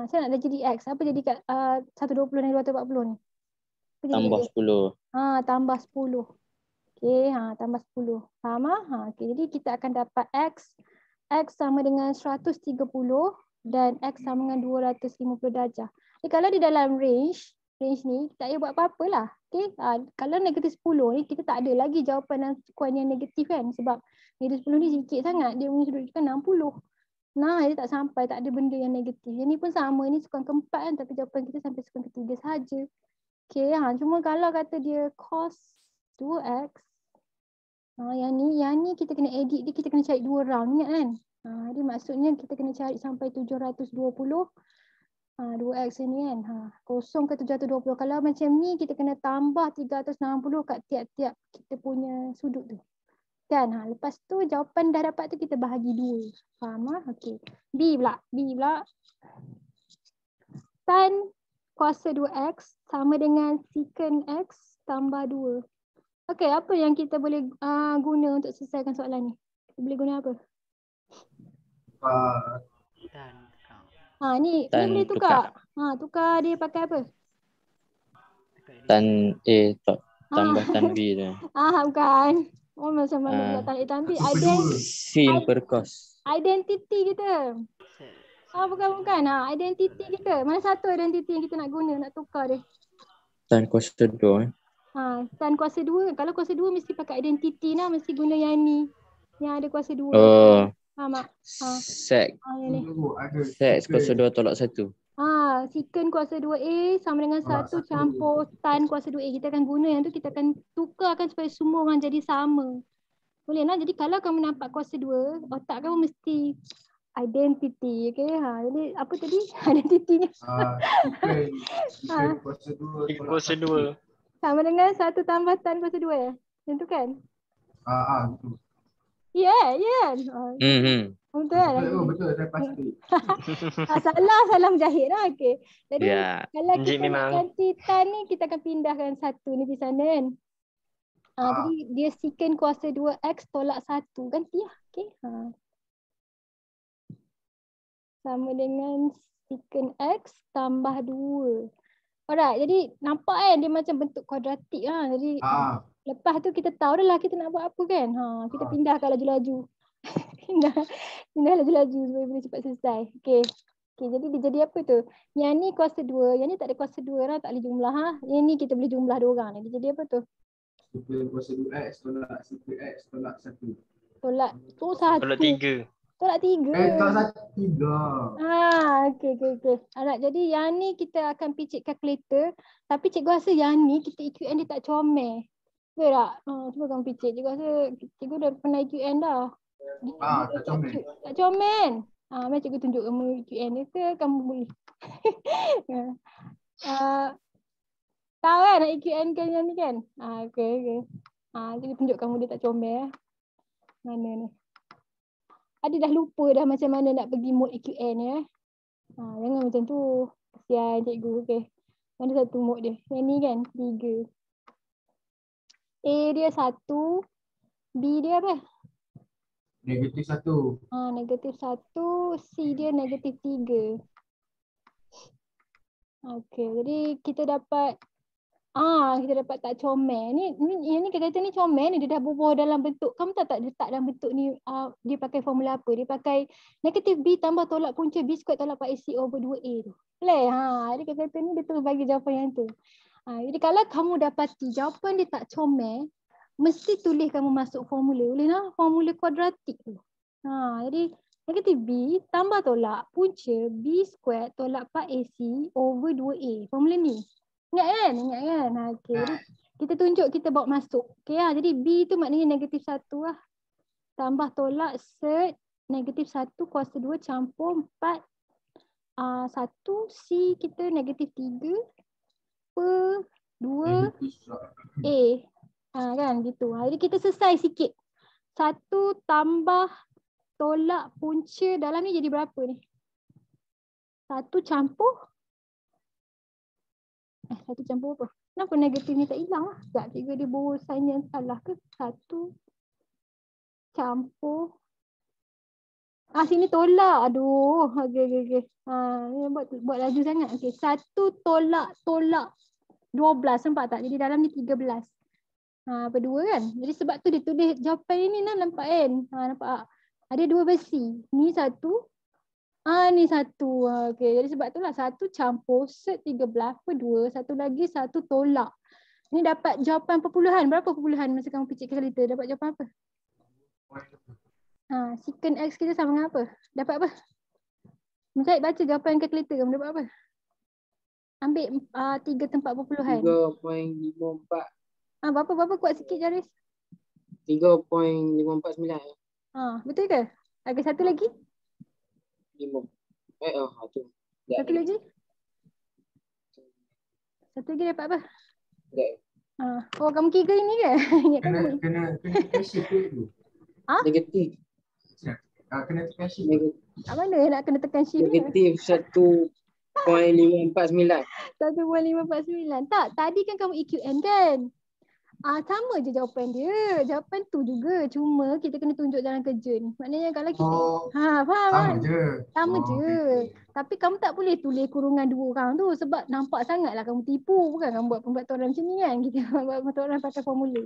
Saya nak dah jadi X. Apa jadi kat 120 dan 240 ni? Tambah 10. Tambah 10. Okey, tambah 10. Faham okey, jadi kita akan dapat X. X sama dengan 130 dan X sama dengan 250 darjah. Jadi kalau di dalam range ni, tak payah buat apa-apa lah. Okay? Kalau negatif 10 ni, kita tak ada lagi jawapan dan sekuan yang negatif kan. Sebab negatif 10 ni sikit sangat. Dia punya sudut rujukan 60. Dia tak sampai, tak ada benda yang negatif. Yang ni pun sama, ni sekuan keempat kan. Tapi jawapan kita sampai sekuan ketiga saja. Okay, cuma kalau kata dia cos 2x. Yang ni kita kena edit dia, kita kena cari 2 round. Ingat kan? Jadi maksudnya kita kena cari sampai 720. 2x ni kan. Kosong ke 720. Kalau macam ni kita kena tambah 360 kat tiap-tiap kita punya sudut tu. Kan? Lepas tu jawapan dah dapat tu kita bahagi 2. Faham okey. B pula. Tan kuasa 2x sama dengan secant x tambah 2. Okey, apa yang kita boleh guna untuk selesaikan soalan ni? Kita boleh guna apa? Ni boleh tukar. Tukar dia pakai apa? Tan A tambah tan B tu. Bukan. Macam mana tan A tan B? Sin per cos. Identity kita. Bukan. Identity kita. Mana satu identity yang kita nak guna, nak tukar dia? Tan kuasa 2. Tan kuasa 2. Kalau kuasa 2 mesti pakai identity lah. Mesti guna yang ni. Yang ada kuasa 2. Sec. Sec kuasa 2 tolak 1. Secant kuasa 2A sama dengan 1 campur tan kuasa 2A. Kita akan guna yang tu, kita akan tukarkan supaya semua orang jadi sama. Boleh lah. Jadi kalau kamu nampak kuasa 2, otak kamu mesti identity. Okay? Jadi apa tadi identitinya? Secant kuasa 2 kuasa 2. Sama dengan 1 tambah tan kuasa 2 ya? Yang tu kan? Betul. Ya. Betul, saya pasti. Salah menjahit lah. Okay. Jadi kalau kita memang nak ganti tan ni, kita akan pindahkan 1 ni di sana kan. Jadi dia secant kuasa 2x tolak 1. Ganti lah. Okay. Sama dengan secant x tambah 2. Alright, jadi nampak kan dia macam bentuk kuadratik lah. Jadi lepas tu kita tahu dah lah kita nak buat apa kan. Kita pindahkan laju-laju. Pindah laju-laju supaya boleh cepat selesai. Okay, jadi dia jadi apa tu? Yang ni kuasa 2, yang ni tak ada kuasa 2 lah, tak boleh jumlah. Yang ni kita boleh jumlah 2 orang ni. Dia jadi apa tu? Secant kuasa 2x tolak secant x tolak 1. Tolak 1. Tolak 3. Tolak 3. Tak 3. Okey. Alright, jadi yang ni kita akan picit kalkulator. Tapi cikgu rasa yang ni kita EQN dia tak comel. Betul tak? Cuba kamu picit. Cikgu rasa cikgu dah pernah EQN dah. Tak comel. Tak comel. Mari cikgu tunjuk kamu EQN dia ke kamu boleh. Tahu kan nak EQN kan yang ni kan? Okey. Cikgu tunjuk kamu dia tak comel. Mana ni? Ada dah lupa dah macam mana nak pergi mode EQN ya. Jangan macam tu. Kesian cikgu. Okey. Mana satu mode dia? Yang ni kan? 3. A dia 1. B dia apa? -1. -1. C dia -3. Okey. Jadi kita dapat tak comel. Yang ni kata ni comel ni, dia dah bubuh dalam bentuk. Kamu tahu tak dia letak dalam bentuk ni dia pakai formula apa? Dia pakai negatif B tambah tolak punca B square tolak 4AC over 2A tu. Boleh? Dia kata ni dia terus bagi jawapan yang tu. Jadi kalau kamu dapati jawapan dia tak comel, mesti tulis kamu masuk formula. Boleh tak? Formula kuadratik tu. Jadi negatif B tambah tolak punca B square tolak 4AC over 2A. Formula ni. Ingat kan? Okey. Jadi kita tunjuk kita bawa masuk. Okey jadi B tu maknanya -1 lah. Tambah tolak set -1 kuasa 2 campur 4 1 C kita -3 per 2 A. Kan gitu. Jadi kita selesai sikit. 1 tambah tolak punca dalam ni jadi berapa ni? 1 campur 1 campur apa? Kenapa negatif ni tak hilang lah? Sekejap cikgu dia bawa sign yang salah ke? 1 campur. Sini tolak. Aduh. Okey. Ni buat laju sangat. Okey. 1 tolak 12. Nampak tak? Jadi dalam ni 13. Apa 2 kan? Jadi sebab tu dia tulis jawapan ni nampak kan? Nampak tak? Ada 2 versi. Ni 1. Ni 1. Okey. Jadi sebab itulah 1 campur set 13 per 2. Satu lagi 1 tolak. Ni dapat jawapan perpuluhan. Berapa perpuluhan masa kamu picit kalkulator? Dapat jawapan apa? Secant X kita sama dengan apa? Dapat apa? Mencari baca jawapan kalkulator kamu dapat apa? Ambil 3 tempat perpuluhan. 3.54. Berapa kuat sikit Jaris? 3.549. Betul ke? Ada satu lagi? 5. Tu. Satu lagi? Satu lagi dapat apa? Kamu kira ini ke? Kena tekan shift dulu. Negatif. Kena tekan shift. Kat mana nak kena tekan shift ni? Negatif 1.549. 1.549. Tak, tadi kan kamu EQN kan? Sama je jawapan dia. Jawapan tu juga. Cuma kita kena tunjuk dalam kerja ni. Maknanya kalau kita faham sama kan? je. Sama je. Okay. Tapi kamu tak boleh tulis kurungan 2 orang tu sebab nampak sangatlah kamu tipu. Bukan kamu buat pembuatan macam ni kan? Kita buat pembuatan pakai formula.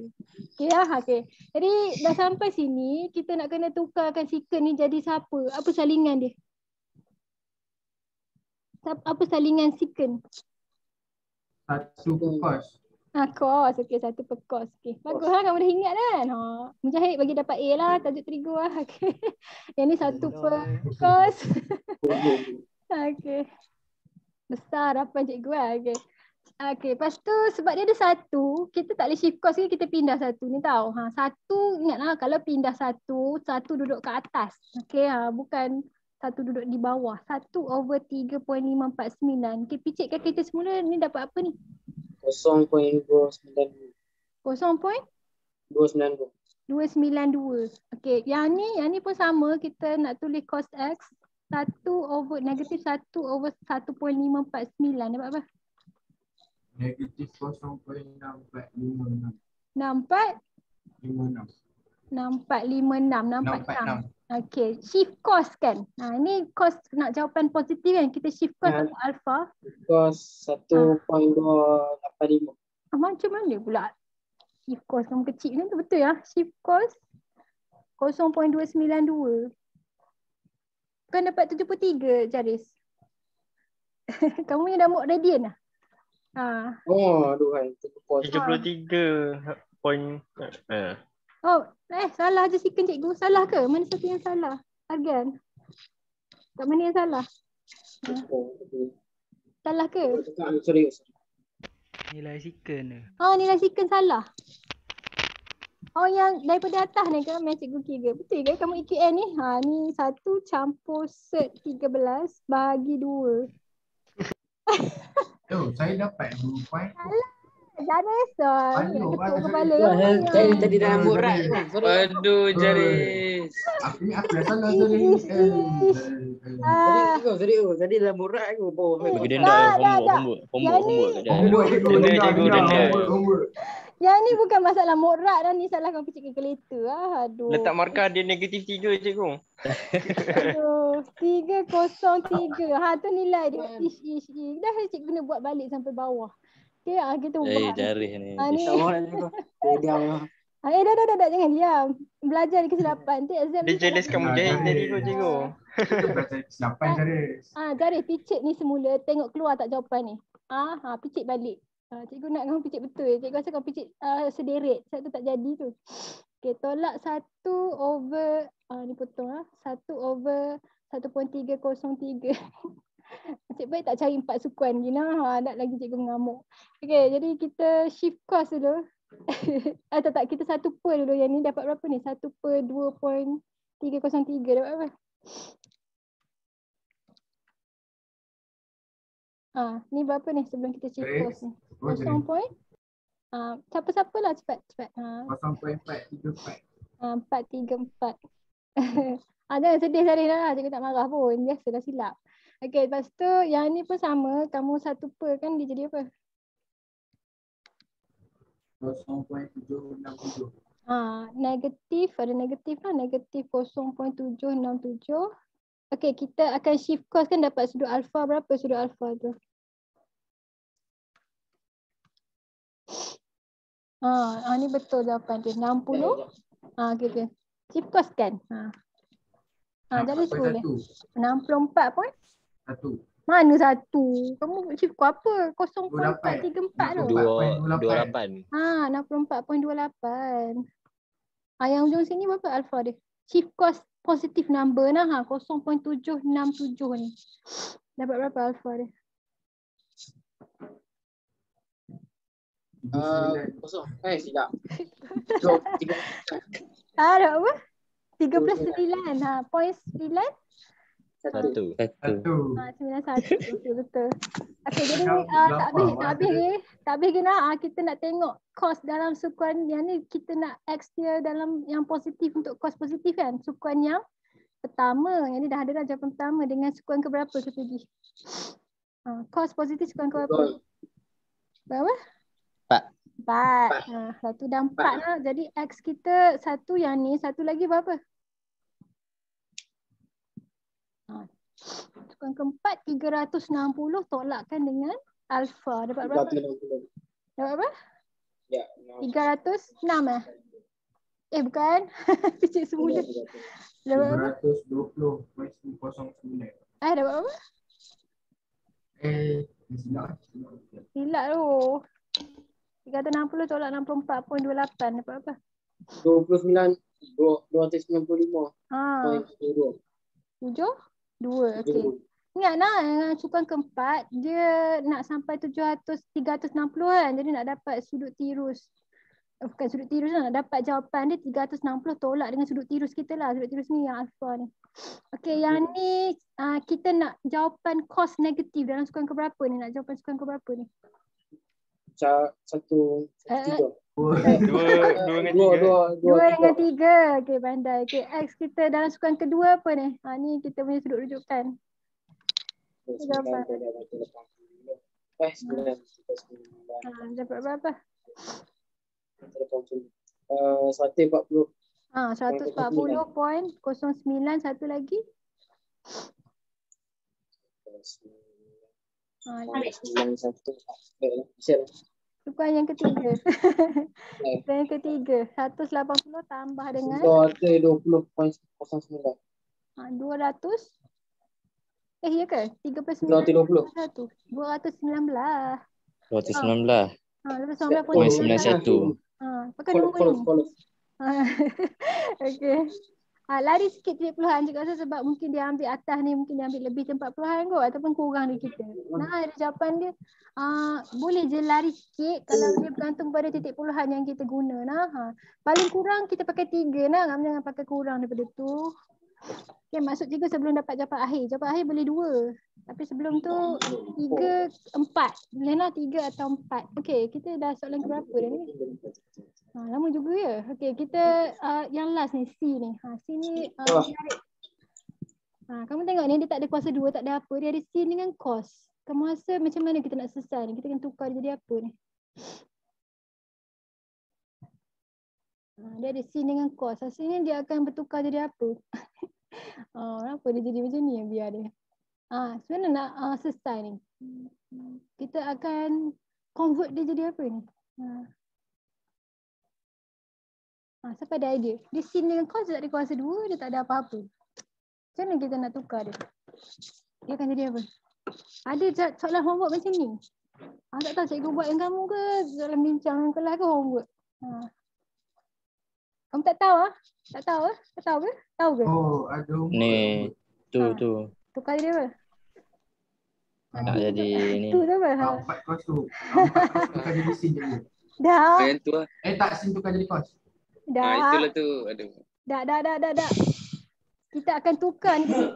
Okey. Jadi dah sampai sini, kita nak kena tukarkan secant ni jadi siapa? Apa salingan dia? Apa salingan secant? 1 cos. Cos. Okey, 1 per cos. Okey. Bagus kamu dah ingat kan? Mujahid bagi dapat A lah, tajuk terigu lah. Okey. Yang ni 1 per cos. Okey. Besar harapan cikgu lah. Okey, lepas tu sebab dia ada 1, kita tak boleh shift cos ni, kita pindah 1 ni tau. 1 ingatlah kalau pindah 1 duduk kat atas. Okey, bukan 1 duduk di bawah. 1/3.549. Okey, picitkan kita semula ni dapat apa ni? 0.292. 292. Okey, yang ni pun sama, kita nak tulis cos X -1/1.549 dapat apa? Negatif 0.6456. 6456. Nampak 6. 6. Okey, shift cos kan? Ni cos nak jawapan positif kan? Kita shift cos untuk alpha. Cos 1.285. Macam mana pula? Shift cos kamu kecil ni tu betul ya? Shift cos 0.292. Kan dapat 73 Jaris. Kamu ni dah mod radian lah. Aduhai. 73 point. Salah je secant cikgu. Salah ke? Mana satu yang salah? Argan? Kat mana yang salah? Salah ke? Sorry. Nilai second ke? Oh, nilai second salah. Oh, yang daripada atas ni kan main cikgu kira. Betul ke kamu EKN ni? Ni 1 campur set 13 bahagi 2. Saya dapat 2 point. Jangan risau. Aduh, Ketuk aduh, kepala sorry. kamu. Saya tadi dalam Oh, murat. sorry. Aduh, Jaris. Aku dah salah sorry. Tadi dalam murat aku. Bagi Tak, denda tak. homework kat dia. Denda cikgu, denda. Yang ni bukan masalah morat dah, ni salah kau picit kalkulator. Aduh. Letak markah dia negatif 3 cikgu. Aduh, 303. Tu nilai dia. Ish. Dah cikgu kena buat balik sampai bawah. Okay, kita ubah. Jaris ni. Ni. Diam. Dah, jangan diam. Belajar di kesilapan. Nanti exam Dia jealous kat Mujahid tadi tu cikgu. Itu belajar kesilapan Jaris. Jaris picit ni semula. Tengok keluar tak jawapan ni. Picit balik. Cikgu nak kamu picit betul. Cikgu rasa kau picit sederet. Sebab tu tak jadi tu. Okay, tolak 1 over. Ni potong 1 over 1.303. Cik baik tak cari 4 sukuan Gina. Tak lagi cikgu mengamuk. Okay, jadi kita shift cost dulu. Tak, kita 1 per dulu. Yang ni dapat berapa ni? 1 per 2.303 dapat apa? Ni berapa ni sebelum kita shift cost ni? 0 point. Siapa-siapa lah cepat. 0.434. 434. Jangan sedih Zarif lah. Cikgu tak marah pun. Biasa dah silap. Okay, lepas tu yang ni pun sama. Kamu 1 per kan dia jadi apa? 0.767. Negatif. Ada negatif lah. Negatif 0.767. Okay, kita akan shift cost kan dapat sudut alfa. Berapa sudut alfa tu? Ni betul jawapan tu. 60. Okay. Shift cost kan? Jadi 10. 64 pun? 1. Mana 1? Kamu shift cost apa? 0.434 tu. 28. 64.28. Yang ujung sini berapa alfa dia? Shift cost positif number nah. 0.767 ni. Dapat berapa alfa dia? Kosong. Silap. Ada apa? 13.9. Point 9? 1. 91. Betul. Okay, jadi tak habis Gina. Kita nak tengok cost dalam sukuan yang ni. Kita nak X dia dalam yang positif untuk cost positif kan. Sukuan yang pertama. Yang ni dah ada dah jawapan pertama. Dengan sukuan keberapa satu lagi? Cost positif sukuan keberapa? Berapa? 4. 1 dan 4 lah. Jadi X kita 1 yang ni. 1 lagi berapa? Sukuan keempat 360 tolakkan dengan alfa. Dapat berapa? Dapat berapa? Ya. 306 bukan. Picit semula. Dapat berapa? 220.09. Dapat berapa? Silap tu. 360 tolak 64.28 dapat apa? 295. 7? 2. Okey. Ingat dengan sukuan keempat dia nak sampai 360 kan. Jadi nak dapat sudut tirus. Bukan sudut tirus lah. Nak dapat jawapan dia 360 tolak dengan sudut tirus kita lah. Sudut tirus ni yang alfa ni. Okey, yang ni kita nak jawapan cos negatif dalam sukuan keberapa ni? Nak jawapan sukuan keberapa ni? 1, 3. 2 dengan 3. Okey, pandai. Okey, X kita dalam sukuan kedua apa ni? Ni kita punya sudut rujukan. Dapat berapa? 140. 140.09 satu lagi. 91. Sukuan yang ketiga. Sukuan yang ketiga. 180 tambah dengan 220.09. 200. Ya ke? 3/9. 220. 219. 219. Lepas 0.91. Pakai nombor ni. Okey. Lari sikit 30-an je rasa sebab mungkin dia ambil atas ni, mungkin dia ambil lebih 40-an kot ataupun kurang dari kita. Nah, ada jawapan dia boleh je lari sikit kalau dia bergantung pada titik puluhan yang kita guna. Nah, paling kurang kita pakai 3 nah, jangan pakai kurang daripada tu. Okay, maksud 3 sebelum dapat jawapan akhir. Jawapan akhir boleh 2. Tapi sebelum tu 3, 4. Boleh lah 3 atau 4. Okay, kita dah soalan keberapa dah ni? Lama juga ya. Okay, kita yang last ni, C ni. C ni menarik. Kamu tengok ni, dia tak ada kuasa 2, tak ada apa. Dia ada sin dengan cos. Kamu rasa macam mana kita nak selesai ni? Kita akan tukar dia jadi apa ni? Dia ada sin dengan cos. Hasilnya dia akan bertukar jadi apa? Kenapa dia jadi macam ni? Biar dia. Sebenarnya nak selesai ni. Kita akan convert dia jadi apa ni? Siapa ada idea? Dia sin dengan cos, dia tak ada kuasa 2, dia tak ada apa-apa. Macam mana kita nak tukar dia? Dia akan jadi apa? Ada soalan homework macam ni? Tak tahu cikgu buat yang kamu ke? Soalan bincang dalam kelas ke homework? Kamu tak tahu Tak tahu Tak tahu ke? Tahu ke? Oh, ada Ni, tu. Tukar dia apa? Tak jadi ni. Tu apa? 4 kos tu. 4 kos tukar jadi sin je. Dah. Yang tu lah. Tak, sin tukar jadi kos. Dah. Itulah tu. Aduh. Dah. Kita akan tukar ni.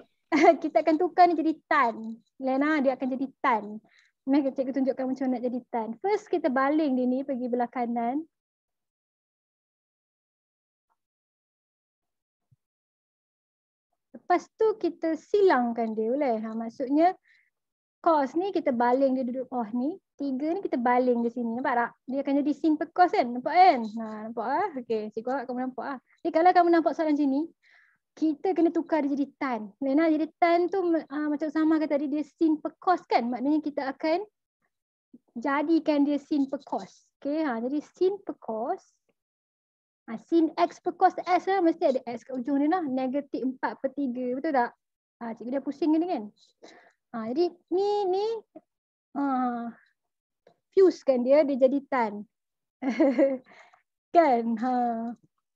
Kita akan tukar ni jadi tan. Lena, dia akan jadi tan. Mari cikgu tunjukkan macam nak jadi tan. First kita baling dia ni pergi belah kanan. Lepas tu kita silangkan dia boleh. Maksudnya cos ni kita baling dia duduk bawah ni. 3 ni kita baling di sini. Nampak tak? Dia akan jadi sin per cos kan? Nampak kan? Nampak ah? Okey, cikgu harap kamu nampak ah. Jadi kalau kamu nampak soalan macam ni, kita kena tukar dia jadi tan. Lena, jadi tan tu macam sama kata tadi dia sin per cos kan? Maknanya kita akan jadikan dia sin per cos. Okey, jadi sin per cos. Sin X per cos S lah, mesti ada X kat ujung dia lah. Negatif 4/3. Betul tak? Cikgu dah pusing ni kan? Jadi ni fuse kan dia jadi tan. Kan?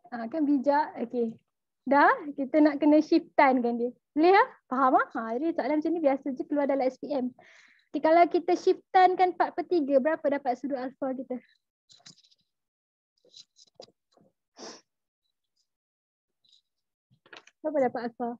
Kan bijak. Okay. Dah, kita nak kena shift tan kan dia. Boleh lah? Faham lah? Jadi soalan macam ni biasa je keluar dalam SPM. Okay, kalau kita shift tan kan 4/3, berapa dapat sudut alfa kita? Berapa dapat alfa?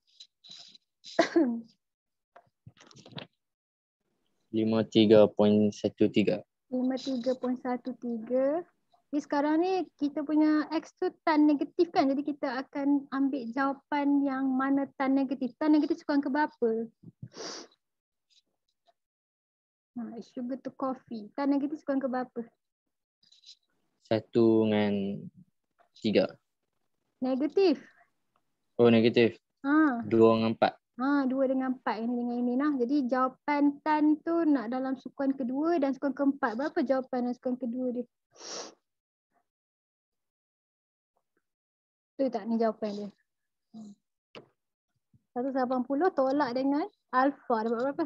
53.13. 53.13. Jadi sekarang ni kita punya X tu tan negatif kan. Jadi kita akan ambil jawapan yang mana tan negatif. Tan negatif sukan ke berapa? Sugar to coffee. Tan negatif sukan ke berapa? 1 dengan 3. Negatif. Oh, negatif. 2 dengan 4. 2 dengan 4 ini dengan ini nah. Jadi jawapan tan tu nak dalam sukuan kedua dan sukuan keempat. Berapa jawapan dalam sukuan kedua dia? Tu tak ni jawapan dia. 180 tolak dengan alfa dapat berapa?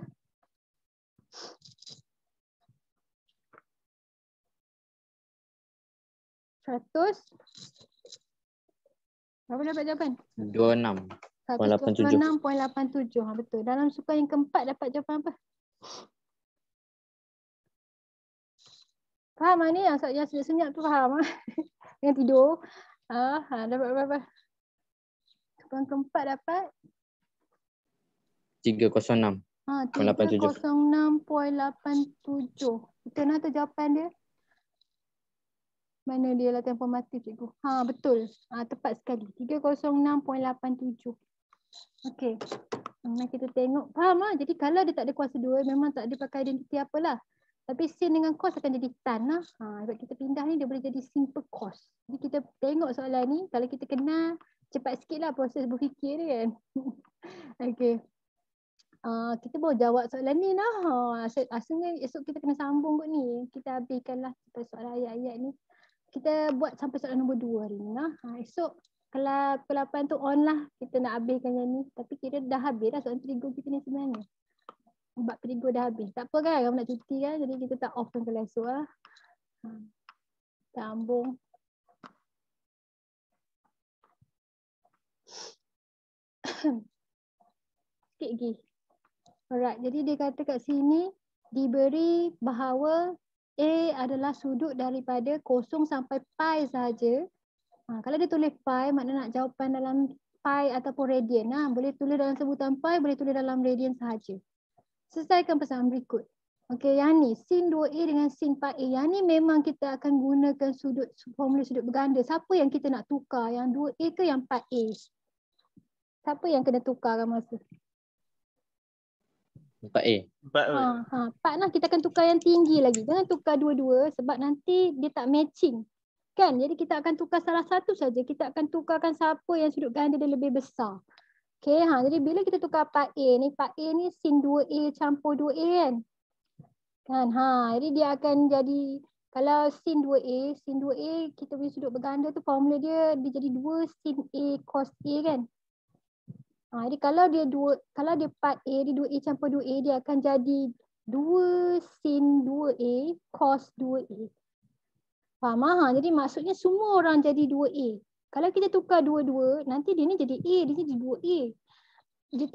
Berapa dapat jawapan? 26. 126.87. Betul. Dalam sukan yang keempat dapat jawapan apa? Faham lah ni yang senyap-senyap tu faham lah. Yang tidur. Dapat berapa? Sukan keempat dapat? 306. 306.87. Betul lah tu jawapan dia. Mana dia latihan formatif cikgu? Betul. Tepat sekali. 306.87. Okey. Mari kita tengok. Faham lah. Jadi kalau dia tak ada kuasa 2, memang tak ada pakai identiti apalah. Tapi sin dengan cos akan jadi tan lah. Sebab kita pindah ni dia boleh jadi sin per cos. Jadi kita tengok soalan ni. Kalau kita kenal, cepat sikit lah proses berfikir dia kan. Okey. Kita baru jawab soalan ni lah. Asalnya esok kita kena sambung kot ni. Kita habiskanlah soalan ayat-ayat ni. Kita buat sampai soalan nombor 2 hari ni lah. Esok kelas 8 tu on lah. Kita nak habiskan yang ni. Tapi kira dah habis dah soalan perigo kita ni sebenarnya. Bab perigo dah habis. Tak apa kan, kamu nak cuti kan. Jadi kita tak off kan kelas esok lah. Sambung. Sikit lagi. Alright, jadi dia kata kat sini diberi bahawa A adalah sudut daripada 0 sampai pi sahaja. Kalau dia tulis pi, maknanya nak jawapan dalam pi ataupun radian. Boleh tulis dalam sebutan pi, boleh tulis dalam radian sahaja. Selesaikan persoalan berikut. Okey, yang ni sin 2A dengan sin pi A. Yang ni memang kita akan gunakan formula sudut berganda. Siapa yang kita nak tukar? Yang 2A ke yang pi A? Siapa yang kena tukar masa? 4A. 4. 4 lah, kita akan tukar yang tinggi lagi. Jangan tukar dua-dua sebab nanti dia tak matching. Kan? Jadi kita akan tukar salah satu saja. Kita akan tukarkan siapa yang sudut ganda dia lebih besar. Okey, jadi bila kita tukar part A ni, sin 2A campur 2A kan? Jadi dia akan jadi, kalau sin 2A kita punya sudut berganda tu formula dia jadi 2 sin A cos A kan? Jadi kalau dia part A, dia 2A campur 2A, dia akan jadi 2 sin 2A cos 2A. Faham? Jadi maksudnya semua orang jadi 2A. Kalau kita tukar dua-dua, nanti dia ni jadi A, dia jadi 2A. Dia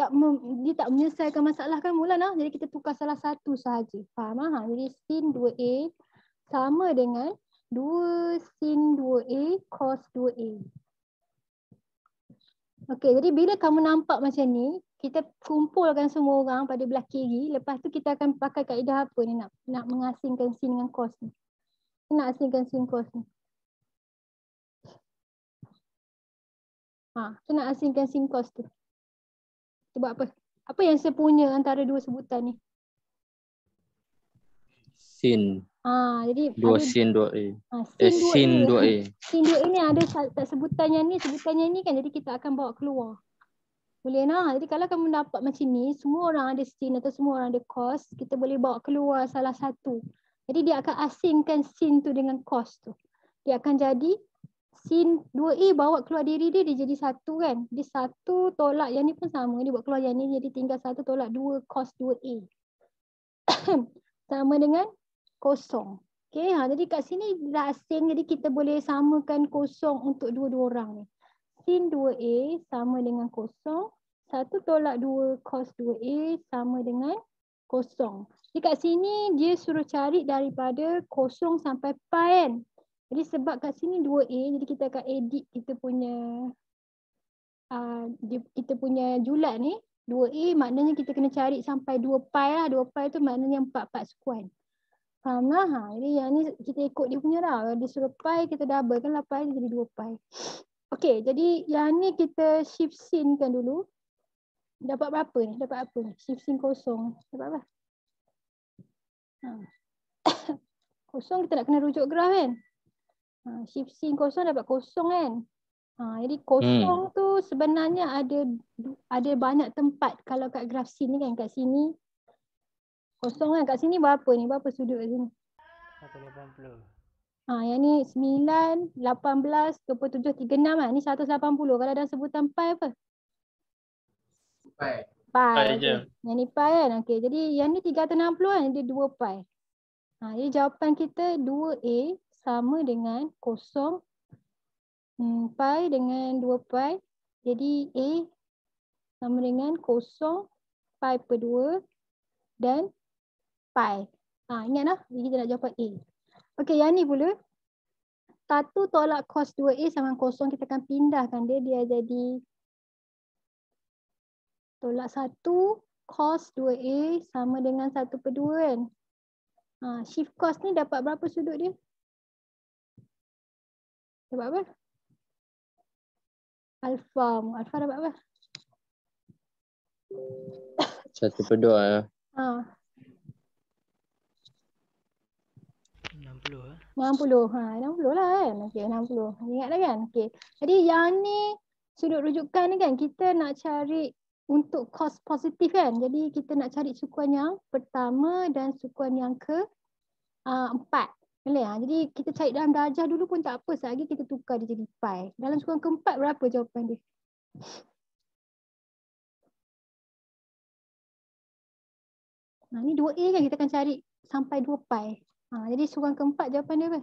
tak menyelesaikan masalah kan Mulan. Jadi kita tukar salah satu sahaja. Faham? Jadi sin 2A sama dengan 2 sin 2A cos 2A. Okey, jadi bila kamu nampak macam ni, kita kumpulkan semua orang pada belah kiri. Lepas tu kita akan pakai kaedah apa ni nak mengasingkan sin dengan cos ni. Nak asingkan sin cos ni. Kita nak asingkan sin cos tu. Sebab apa? Apa yang saya punya antara dua sebutan ni? Sin. Jadi 2 sin 2A. sin 2A. Sin 2A. Sin 2A ni ada sebutannya ni kan, jadi kita akan bawa keluar. Boleh Jadi kalau kamu dapat macam ni, semua orang ada sin atau semua orang ada cos, kita boleh bawa keluar salah satu. Jadi dia akan asingkan sin tu dengan cos tu. Dia akan jadi sin 2A bawa keluar diri dia jadi 1 kan. Dia 1 tolak yang ni pun sama. Dia buat keluar yang ni jadi tinggal 1 tolak 2 cos 2A. Sama dengan kosong. Okay, jadi kat sini dah asing, jadi kita boleh samakan kosong untuk dua-dua orang ni. Sin 2A sama dengan kosong. 1 tolak 2 cos 2A sama dengan kosong. Jadi kat sini dia suruh cari daripada kosong sampai pi kan. Jadi sebab kat sini 2A, jadi kita akan edit kita punya julat ni. 2A maknanya kita kena cari sampai 2 pi lah. 2 pi tu maknanya 4 sekuan. Faham lah? Jadi yang ni kita ikut dia punya lah. Dia suruh pi, kita double kan lah pi jadi 2 pi. Okey, jadi yang ni kita shift sin kan dulu. Dapat berapa ni? Dapat apa ni? Shift sin kosong. Dapat apa? Kosong kita nak kena rujuk graf kan? Shift sin kosong dapat kosong kan? Jadi kosong tu sebenarnya ada banyak tempat kalau kat graf sin ni kan. Kat sini kosong kan. Kat sini berapa ni? Berapa sudut kat sini? 180. Yang ni 9, 18, 27, 36 kan. Ni 180. Kalau dalam sebutan pi apa? Pi. Pi je. Yang ni pi kan. Okey, jadi yang ni 360 kan. Dia 2 pi. Jadi jawapan kita 2A sama dengan kosong pi dengan 2 pi. Jadi A sama dengan kosong pi per 2 dan pi. Ingatlah, kita nak jawapan A. Okey, yang ni pula. 1 tolak cos 2A sama kosong, kita akan pindahkan dia. Dia jadi tolak 1 cos 2A sama dengan 1 per 2 kan. Shift cos ni dapat berapa sudut dia? Dapat apa? Alpha. Alpha dapat apa? 1 per 2 lah. 60. 60 lah kan. Okey, 60. Ingat dah kan? Okey. Jadi yang ni sudut rujukan ni kan, kita nak cari untuk cos positif kan. Jadi kita nak cari sukuan yang pertama dan sukuan yang ke-4. Boleh? Jadi kita cari dalam darjah dulu pun tak apa. Selagi kita tukar dia jadi pi. Dalam sukuan ke-4 berapa jawapan dia? Ni 2A kan, kita akan cari sampai 2 pi. Jadi sukuan ke-4 jawapan dia apa?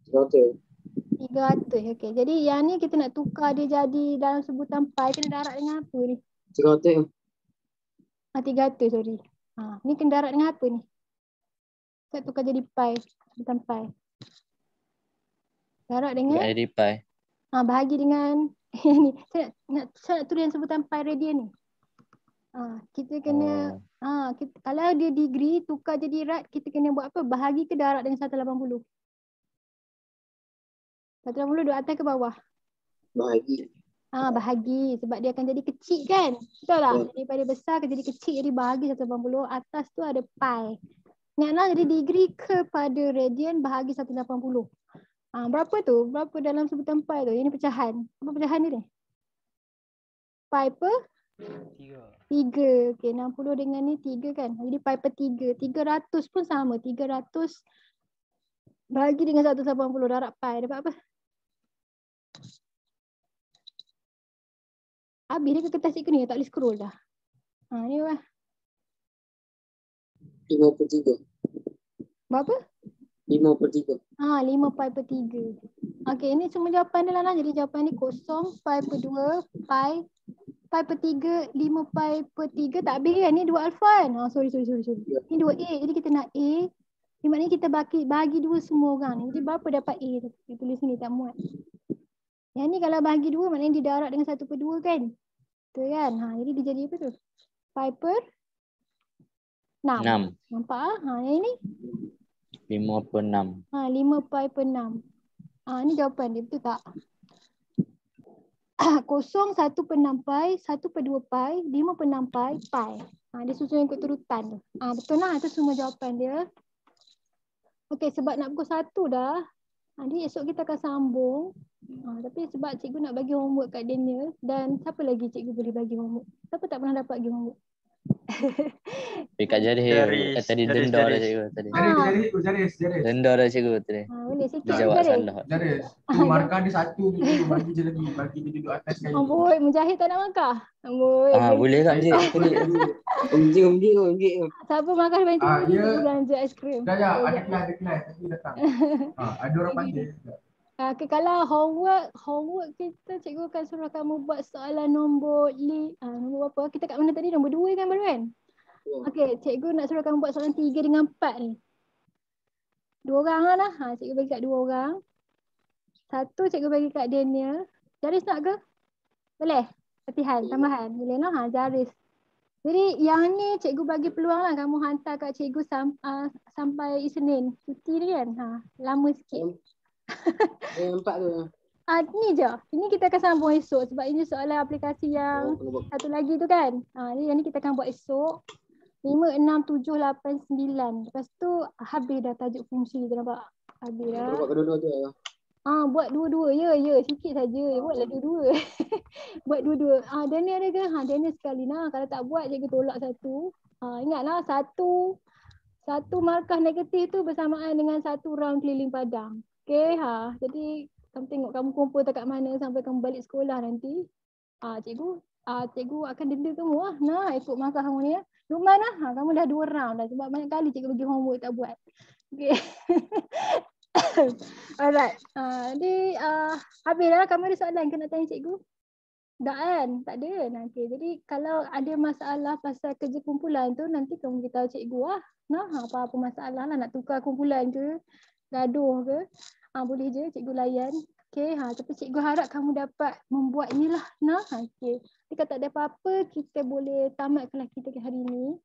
100. 300. Okey. Jadi yang ni kita nak tukar dia jadi dalam sebutan pi, kena darab dengan apa ni? 300. 300, sorry. Ni kena darab dengan apa ni? Saya tukar jadi pi, sebutan pi. Darab dengan Jadi pi. bahagi dengan ni. Saya nak tulis sebutan pi radian ni. Kita kena kalau dia degree tukar jadi rad, kita kena buat apa? Bahagi ke darab dengan 180? 180 duduk atas ke bawah? Bahagi. Bahagi sebab dia akan jadi kecil kan? Betul tak? Daripada besar ke jadi kecil, jadi bahagi 180. Atas tu ada pi. Ingatlah jadi degree kepada radian bahagi 180. Berapa tu? Berapa dalam sebutan pi tu? Ini pecahan. Apa pecahan ni? Pi per 3. Okey, 60 dengan ni 3 kan? Jadi pi per 3. 300 pun sama. 300 bahagi dengan 180 darab pi. Dapat apa? Habis dah ke kertas cikgu ni? Tak boleh scroll dah. Ni apa? 5 per 3. Berapa? 5 per 3. 5 pi per 3. Okey, ini semua jawapan dia lah. Jadi jawapan ni kosong, pi per 2, pi per 3, 5 pi per 3. Tak habis kan? Ni 2 alfa kan? Sorry. Ni 2A. Jadi kita nak A. Ni maknanya kita bagi 2 semua orang ni. Jadi berapa dapat A? Kita tulis sini tak muat. Yang ni kalau bagi 2 maknanya didarab dengan 1 per 2 kan? Betul kan? Jadi dia jadi apa tu? Pi per 6. Nampak yang ini? 5 per 6. 5 pi per 6. Ni jawapan dia, betul tak? Kosong 1 per 6 pi, 1 per 2 pi, 5 per 6 pi, pi. Dia susun ikut turutan tu. Betul lah, itu semua jawapan dia. Okey, sebab nak pukul 1 dah. Jadi esok kita akan sambung. Tapi sebab cikgu nak bagi homework kat Daniel, dan siapa lagi cikgu boleh bagi homework? Siapa tak pernah dapat bagi homework? Kat Jaris tadi denda dah cikgu tadi. Jaris. Denda dah cikgu tadi. Boleh sikit Dia jawab salah. Jaris. Tu markah dia 1 dulu, bagi je lagi. Bagi dia duduk atas sekali. Amboi, Mujahid tak nak markah? Amboi. Boleh tak je? Umji. Siapa makan banyak tinggi Ya. belanja aiskrim. Ada kelas. Tapi datang. Ada orang panggil. Okay, kalau homework kita, cikgu akan suruh kamu buat soalan nombor nombor berapa? Kita kat mana tadi? Nombor 2 kan baru kan? Okay, cikgu nak suruh kamu buat soalan 3 dengan 4 ni. 2 orang lah. Cikgu bagi kat 2 orang. 1 cikgu bagi kat Daniel. Jaris nak ke? Boleh? Latihan, tambahan. Boleh lah. Jaris. Jadi yang ni cikgu bagi peluang lah. Kamu hantar kat cikgu sampai Isnin. Cuti ni kan? Lama sikit. Yang 4 tu. Ni je. Ini kita akan sambung esok sebab ini soalan aplikasi yang satu lagi tu kan. Yang ni kita akan buat esok. 5, 6, 7, 8, 9. Lepas tu habis dah tajuk fungsi tu, nampak? Habis dah. Buat kedua-dua tu ya. Buat dua-dua. Ya, sikit saja. Buatlah dua-dua. Buat dua-dua. Daniel ada ke? Daniel sekali lah. Kalau tak buat cikgu tolak satu. Ingatlah satu markah negatif tu bersamaan dengan 1 round keliling padang. Okay, jadi kamu tengok kamu kumpul tak kat mana sampai kamu balik sekolah nanti. Cikgu akan denda kamu lah. Nah, ikut markah kamu ni ya. Lukman lah, kamu dah 2 round dah sebab banyak kali cikgu bagi homework tak buat. Okay. Alright. Jadi habis dah kamu ada soalan ke nak tanya cikgu? Tak kan? Tak ada. Okay. Jadi kalau ada masalah pasal kerja kumpulan tu nanti kamu beritahu cikgu lah. Apa-apa masalah lah nak tukar kumpulan ke? Gaduh ke, boleh je cikgu layan. Okay, tapi cikgu harap kamu dapat membuatnya lah. Okay. Jadi kalau tak ada apa-apa, kita boleh tamat kelas kita hari ini.